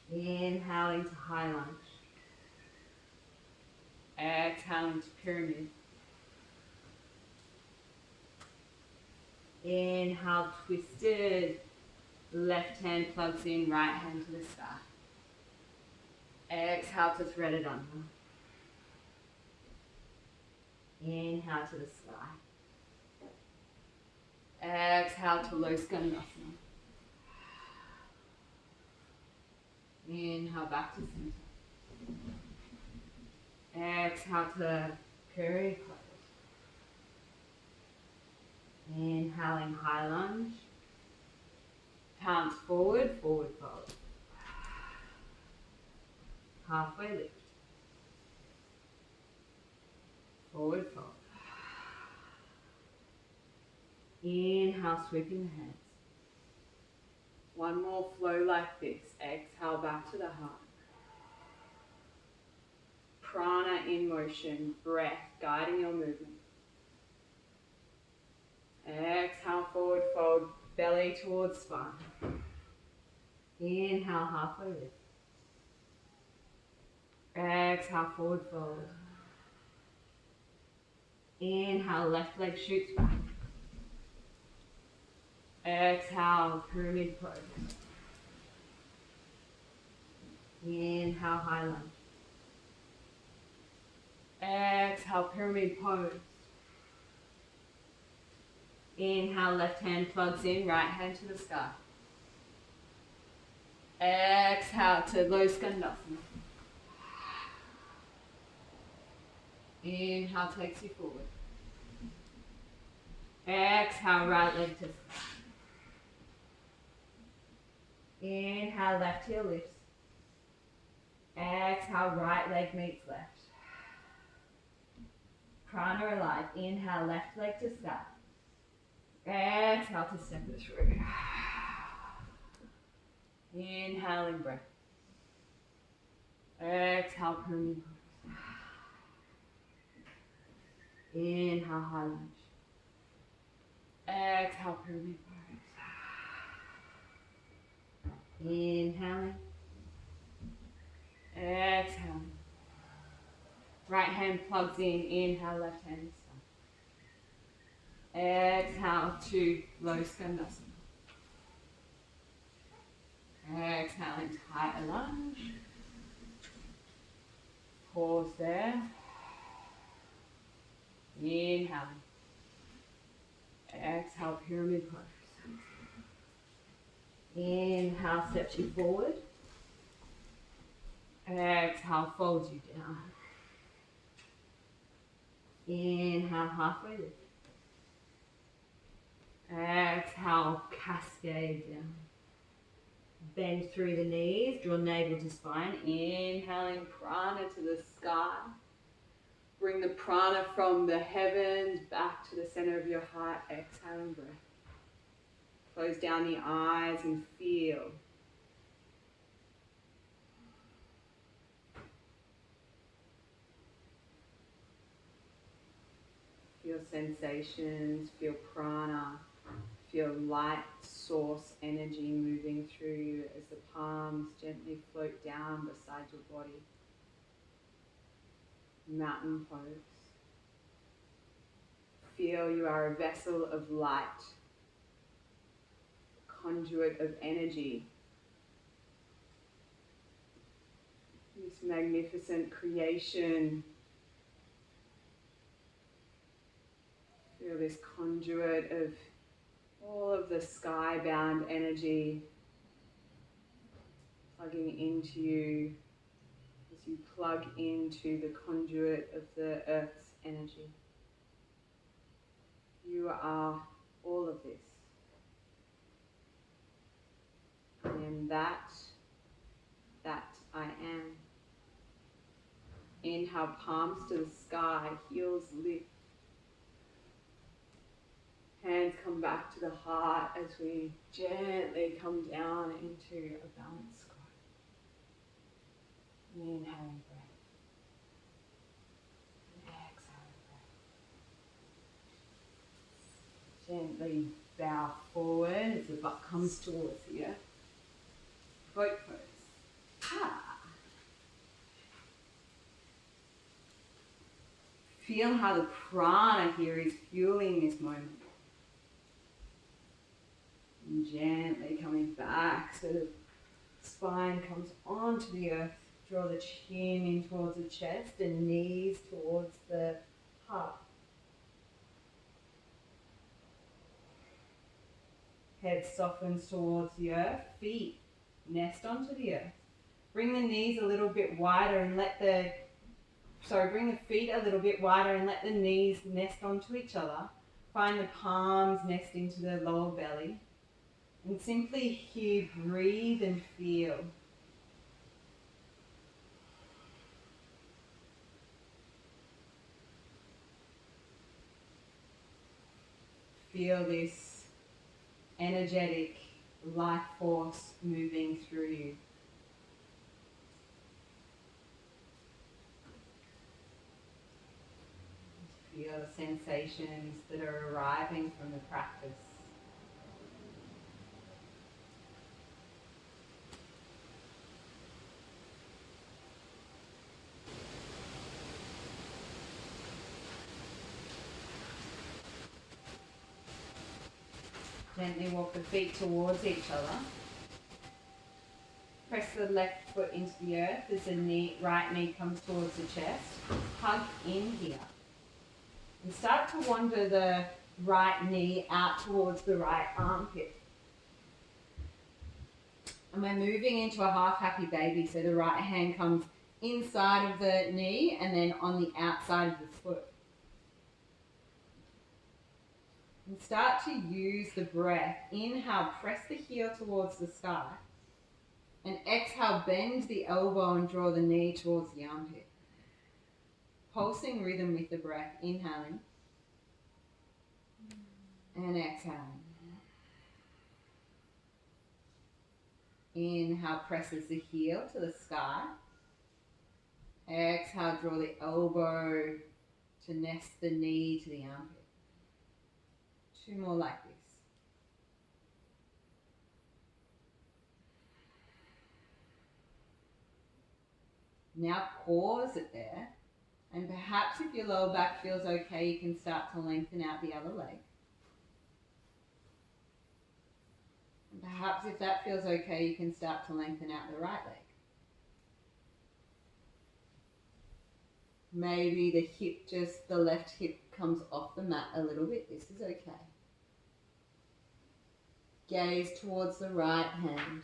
pose. Inhaling to high lunge. Exhaling to pyramid. Inhale, twisted. Left hand plugs in, right hand to the sky. Exhale to thread it under. Inhale to the sky. Exhale to low skandasana. Inhale back to center. Exhale to pyramid pose. Inhaling high lunge. Pounce forward, forward fold. Halfway lift. Forward fold. Inhale, sweeping the hands. One more flow like this. Exhale, back to the heart. Prana in motion, breath guiding your movement. Exhale, forward fold, belly towards spine. Inhale, halfway lift. Exhale, forward fold. Inhale, left leg shoots back. Exhale, pyramid pose. Inhale, high lunge. Exhale, pyramid pose. Inhale, left hand plugs in, right hand to the sky. Exhale to low skandasana. Inhale, takes you forward. Exhale, right leg to sky. Inhale, left heel lifts. Exhale, right leg meets left. Prana alive. Inhale, left leg to sky. Exhale to step it through. Inhaling breath. Exhale, pyramid pose. Inhale, high lunge. Exhale, pyramid pose. Inhaling. Exhaling. Right hand plugs in. Inhale, left hand side. Exhale to low skandasana. Exhaling, tighter lunge. Pause there. Inhaling. Exhale, pyramid pose. Inhale, steps you forward. Exhale, folds you down. Inhale, halfway lift. Exhale, cascade down. Bend through the knees, draw navel to spine. Inhaling prana to the sky. Bring the prana from the heavens back to the center of your heart. Exhaling breath. Close down the eyes and feel. Feel sensations, feel prana, feel light source energy moving through you as the palms gently float down beside your body. Mountain pose. Feel you are a vessel of light, a conduit of energy. This magnificent creation. Feel this conduit of all of the sky-bound energy plugging into you as you plug into the conduit of the earth's energy. You are all of this. I am that I am. Inhale, palms to the sky, heels lift. Hands come back to the heart as we gently come down into a balanced squat. Inhaling breath. And exhaling breath. Gently bow forward as the butt comes towards the earth. Boat pose. Ah. Feel how the prana here is fueling this moment. And gently coming back so the spine comes onto the earth. Draw the chin in towards the chest and knees towards the heart. Head softens towards the earth. Feet nest onto the earth. Bring the knees a little bit wider and bring the feet a little bit wider and let the knees nest onto each other. Find the palms nest into the lower belly. And simply here, breathe and feel. feel this energetic life force moving through you. Feel the sensations that are arriving from the practice. Gently walk the feet towards each other. Press the left foot into the earth as the right knee comes towards the chest. Hug in here. And start to wander the right knee out towards the right armpit. And we're moving into a half happy baby, so the right hand comes inside of the knee and then on the outside of the foot. And start to use the breath. Inhale, press the heel towards the sky. And exhale, bend the elbow and draw the knee towards the armpit. Pulsing rhythm with the breath. Inhaling. And exhaling. Inhale, presses the heel to the sky. Exhale, draw the elbow to nest the knee to the armpit. 2 more like this. Now pause it there, and perhaps if your lower back feels okay, you can start to lengthen out the other leg. And perhaps if that feels okay, you can start to lengthen out the right leg. Maybe the hip, just the left hip comes off the mat a little bit. This is okay. Gaze towards the right hand.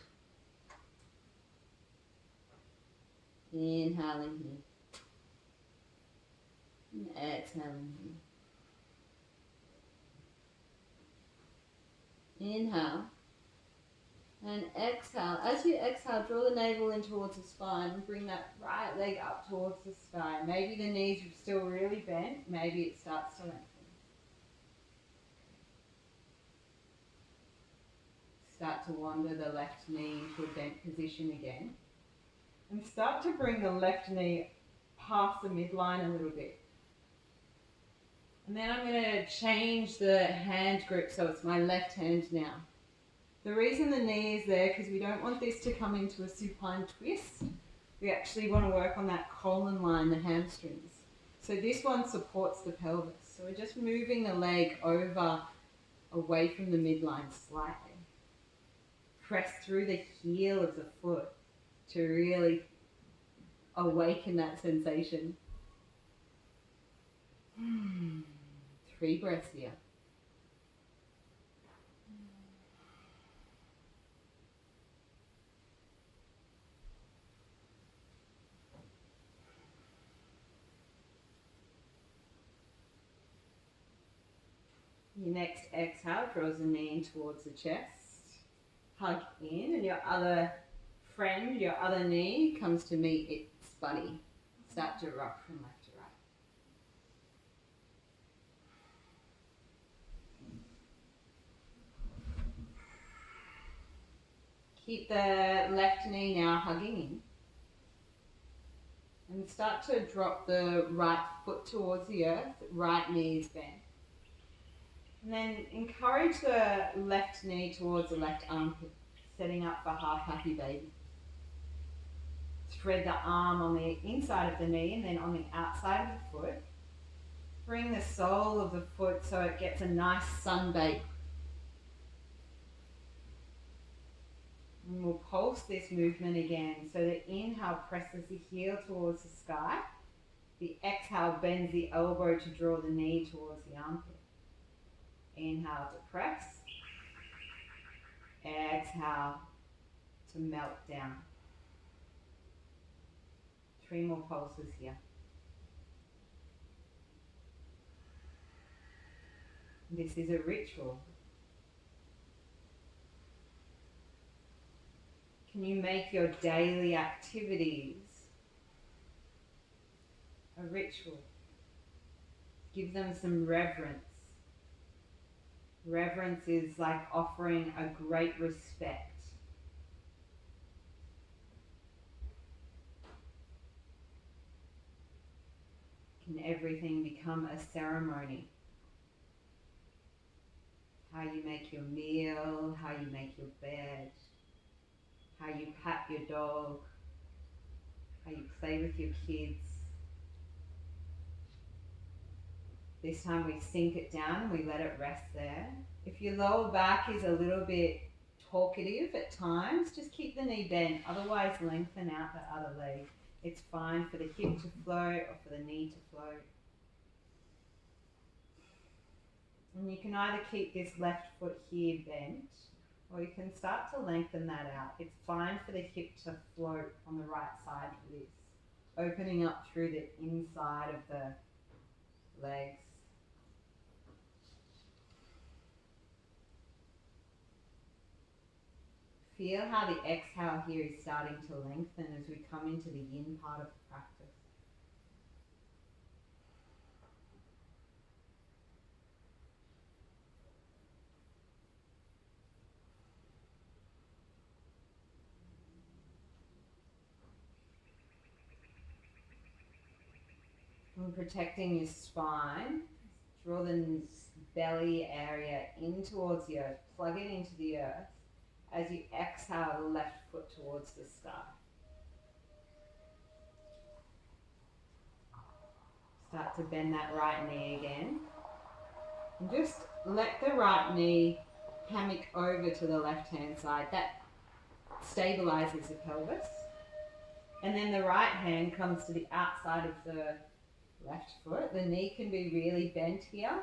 Inhaling here. And exhaling here. Inhale. And exhale. As you exhale, draw the navel in towards the spine and bring that right leg up towards the sky. Maybe the knees are still really bent. Maybe it starts to lengthen. Start to wander the left knee into a bent position again. And start to bring the left knee past the midline a little bit. And then I'm going to change the hand grip so it's my left hand now. The reason the knee is there because we don't want this to come into a supine twist. We actually want to work on that colon line, the hamstrings. So this one supports the pelvis. So we're just moving the leg over, away from the midline slightly. Press through the heel of the foot to really awaken that sensation. 3 breaths here. Your next exhale draws the knee in towards the chest. Hug in, and your other friend, your other knee comes to meet its buddy. Start to rock from left to right. Keep the left knee now hugging in. And start to drop the right foot towards the earth, right knee is bent. And then encourage the left knee towards the left armpit, setting up for half happy baby. Thread the arm on the inside of the knee and then on the outside of the foot. Bring the sole of the foot so it gets a nice sunbake. And we'll pulse this movement again. So the inhale presses the heel towards the sky. The exhale bends the elbow to draw the knee towards the armpit. Inhale to press. Exhale to melt down. 3 more pulses here. This is a ritual. Can you make your daily activities a ritual? Give them some reverence. Reverence is like offering a great respect. Can everything become a ceremony? How you make your meal, how you make your bed, how you pat your dog, how you play with your kids. This time we sink it down and we let it rest there. If your lower back is a little bit talkative at times, just keep the knee bent, otherwise lengthen out the other leg. It's fine for the hip to float or for the knee to float. And you can either keep this left foot here bent, or you can start to lengthen that out. It's fine for the hip to float on the right side for this, opening up through the inside of the legs. Feel how the exhale here is starting to lengthen as we come into the yin part of the practice. And protecting your spine, draw the belly area in towards the earth, plug it into the earth. As you exhale, the left foot towards the sky. Start to bend that right knee again. And just let the right knee hammock over to the left-hand side. That stabilizes the pelvis. And then the right hand comes to the outside of the left foot. The knee can be really bent here,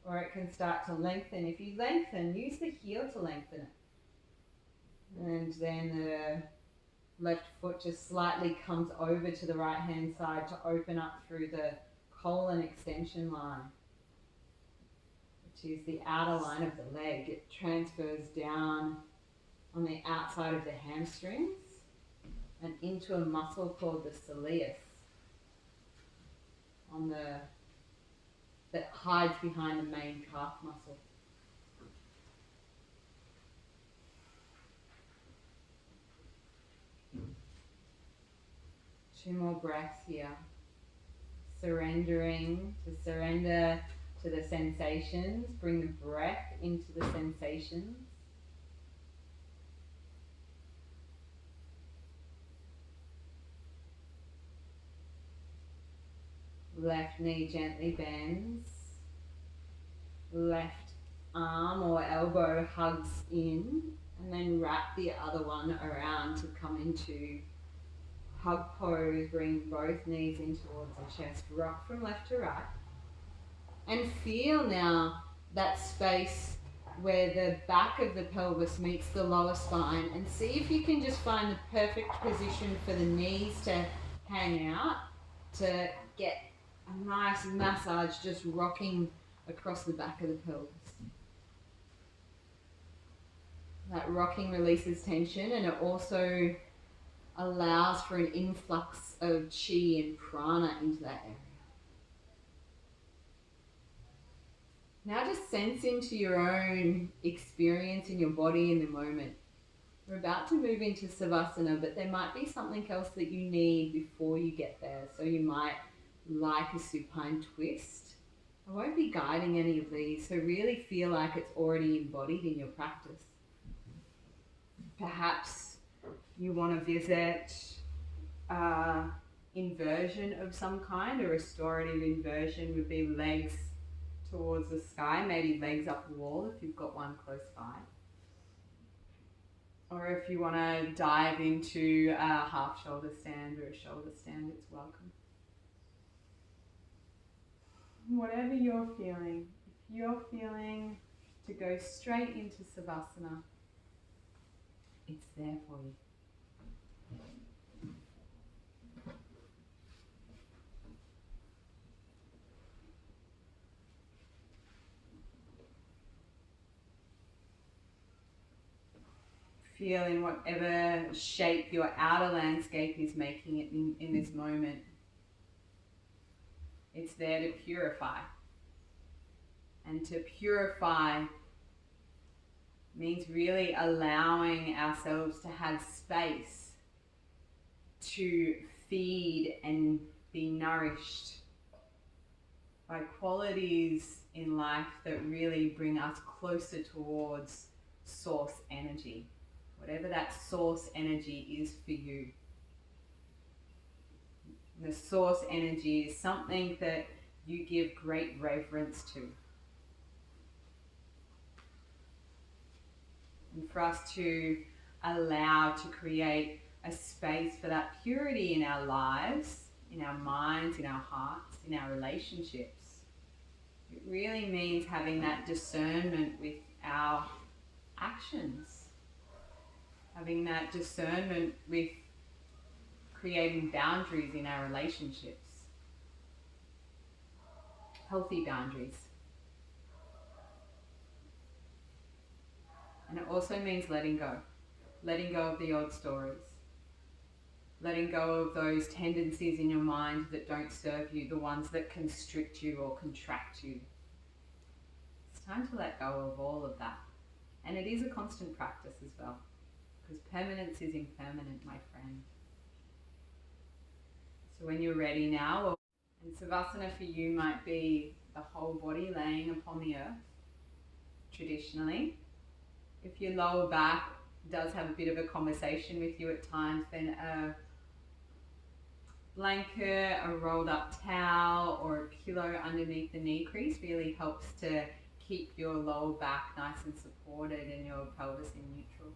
or it can start to lengthen. If you lengthen, use the heel to lengthen it. And then the left foot just slightly comes over to the right hand side to open up through the colon extension line, which is the outer line of the leg. It transfers down on the outside of the hamstrings and into a muscle called the soleus that hides behind the main calf muscle. Two more breaths here. Surrender to the sensations. Bring the breath into the sensations. Left knee gently bends. Left arm or elbow hugs in, and then wrap the other one around to come into hug pose. Bring both knees in towards the chest. Rock from left to right. And feel now that space where the back of the pelvis meets the lower spine, and see if you can just find the perfect position for the knees to hang out, to get a nice massage just rocking across the back of the pelvis. That rocking releases tension, and it also allows for an influx of chi and prana into that area. Now just sense into your own experience in your body in the moment. We're about to move into Savasana, but there might be something else that you need before you get there. So you might like a supine twist. I won't be guiding any of these, so really feel like it's already embodied in your practice. Perhaps you want to visit inversion of some kind. A restorative inversion would be legs towards the sky, maybe legs up the wall if you've got one close by. Or if you want to dive into a half shoulder stand or a shoulder stand, it's welcome. Whatever you're feeling, if you're feeling to go straight into Savasana, it's there for you. Feel in whatever shape your outer landscape is making it in this moment. It's there to purify. And to purify It means really allowing ourselves to have space to feed and be nourished by qualities in life that really bring us closer towards source energy, whatever that source energy is for you. The source energy is something that you give great reverence to. And for us to allow to create a space for that purity in our lives, in our minds, in our hearts, in our relationships, it really means having that discernment with our actions, having that discernment with creating boundaries in our relationships, healthy boundaries. And it also means letting go of the old stories, letting go of those tendencies in your mind that don't serve you, the ones that constrict you or contract you. It's time to let go of all of that. And it is a constant practice as well, because permanence is impermanent, my friend. So when you're ready now, and Savasana for you might be the whole body laying upon the earth, traditionally. If your lower back does have a bit of a conversation with you at times, then a blanket, a rolled up towel or a pillow underneath the knee crease really helps to keep your lower back nice and supported and your pelvis in neutral.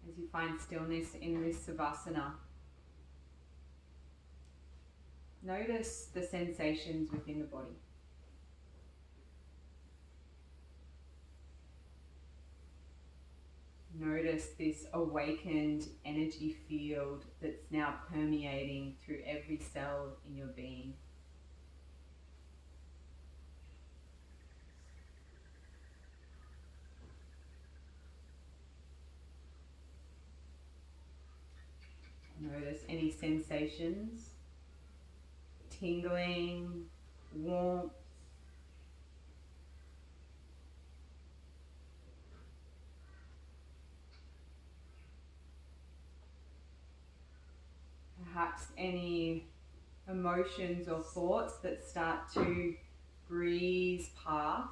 As you find stillness in this Savasana, notice the sensations within the body. Notice this awakened energy field that's now permeating through every cell in your being. Notice any sensations, tingling, warmth, perhaps any emotions or thoughts that start to breeze past.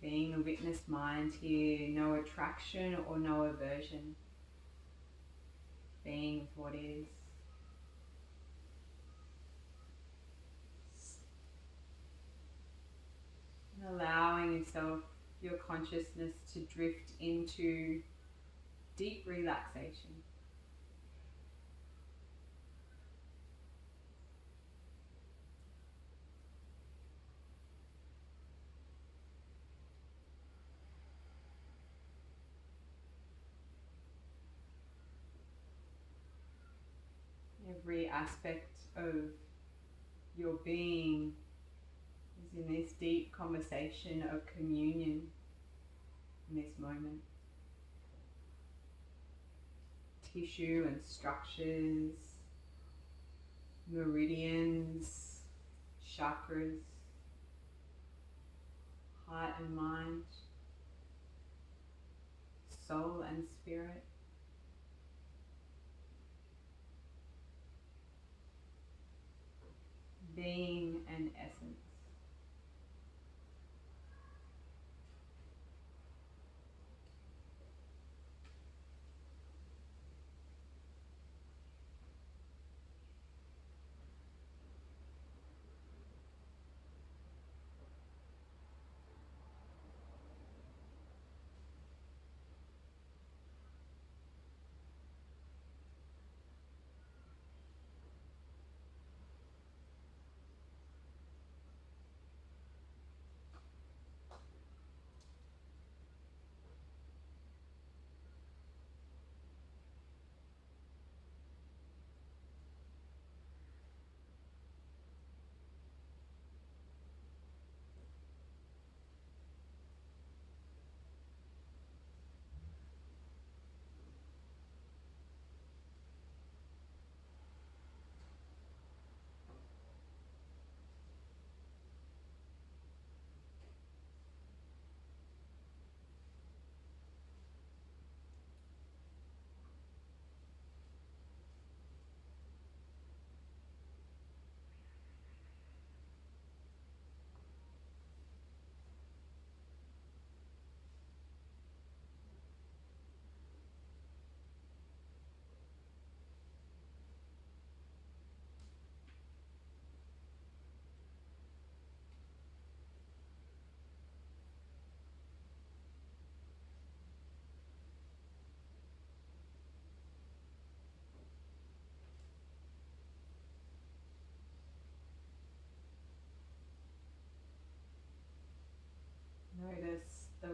Being a witness mind here, no attraction or no aversion. Being with what is. And allowing yourself, your consciousness to drift into deep relaxation. Every aspect of your being is in this deep conversation of communion in this moment. Tissue and structures, meridians, chakras, heart and mind, soul and spirit. Being and essence.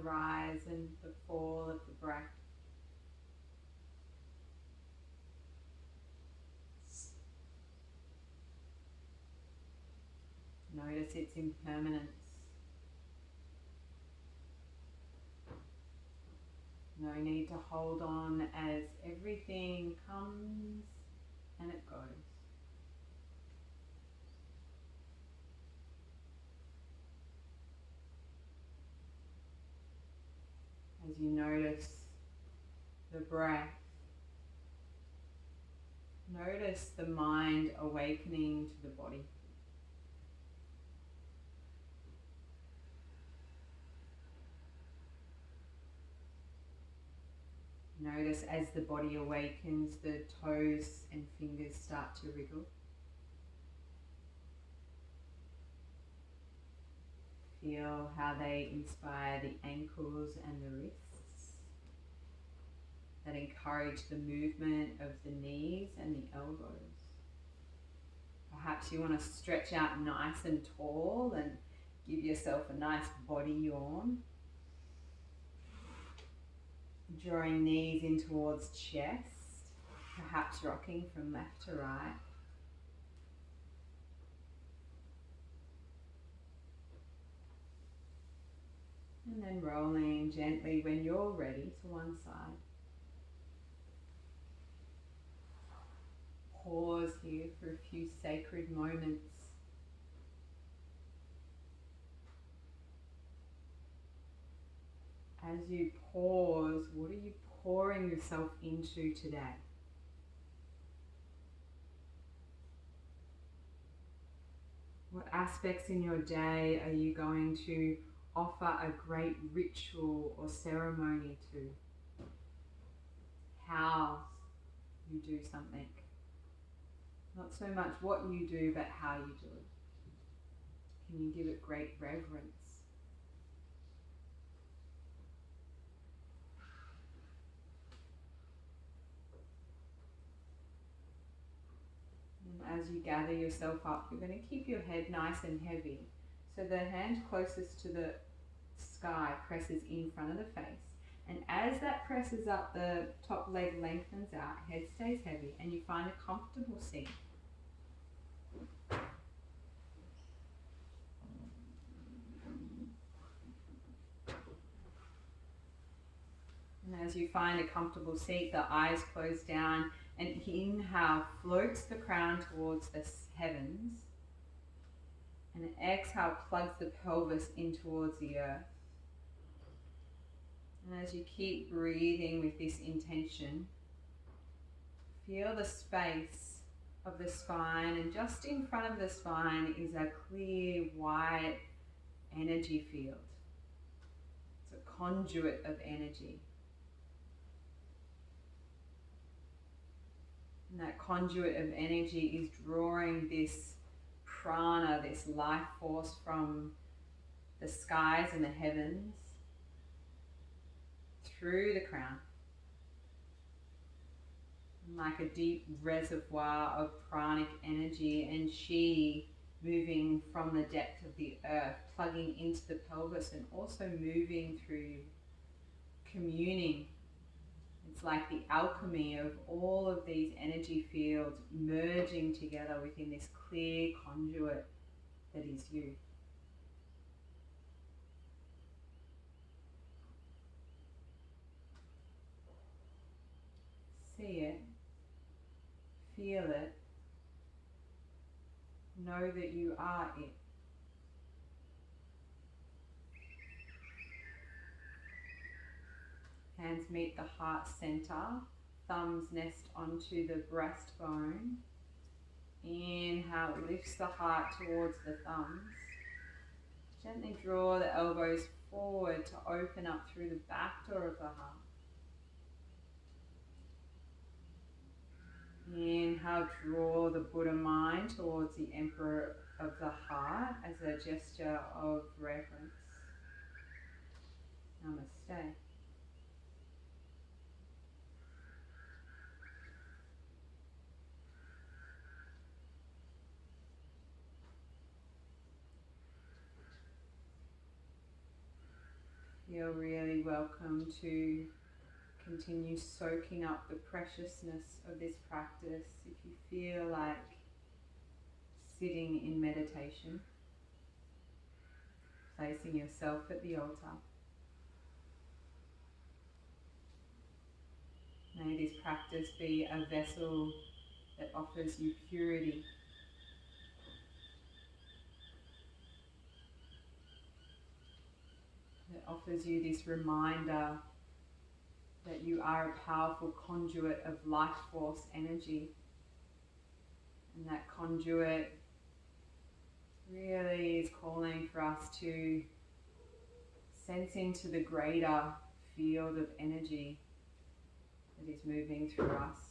rise and the fall of the breath. Notice its impermanence. No need to hold on as everything comes and it goes. As you notice the breath, notice the mind awakening to the body. Notice as the body awakens, the toes and fingers start to wriggle. Feel how they inspire the ankles and the wrists, that encourage the movement of the knees and the elbows. Perhaps you want to stretch out nice and tall and give yourself a nice body yawn. Drawing knees in towards chest, perhaps rocking from left to right. And then rolling gently when you're ready to one side. Pause here for a few sacred moments. As you pause, what are you pouring yourself into today? What aspects in your day are you going to offer a great ritual or ceremony to? How you do something. Not so much what you do, but how you do it. Can you give it great reverence? And as you gather yourself up, you're going to keep your head nice and heavy. So the hand closest to the sky presses in front of the face. And as that presses up, the top leg lengthens out, head stays heavy, and you find a comfortable seat. And as you find a comfortable seat, the eyes close down, and inhale floats the crown towards the heavens. And an exhale plugs the pelvis in towards the earth. And as you keep breathing with this intention, feel the space of the spine, and just in front of the spine is a clear white energy field. It's a conduit of energy. And that conduit of energy is drawing this prana, this life force from the skies and the heavens through the crown. Like a deep reservoir of pranic energy and chi moving from the depth of the earth, plugging into the pelvis and also moving through, communing. It's like the alchemy of all of these energy fields merging together within this clear conduit that is you. See it, feel it, know that you are it. Hands meet the heart center, thumbs nest onto the breastbone. Inhale, lifts the heart towards the thumbs. Gently draw the elbows forward to open up through the back door of the heart. Inhale, draw the Buddha mind towards the Emperor of the heart as a gesture of reverence. Namaste. Feel really welcome to continue soaking up the preciousness of this practice. If you feel like sitting in meditation, placing yourself at the altar, may this practice be a vessel that offers you purity, that offers you this reminder that you are a powerful conduit of life force energy. And that conduit really is calling for us to sense into the greater field of energy that is moving through us.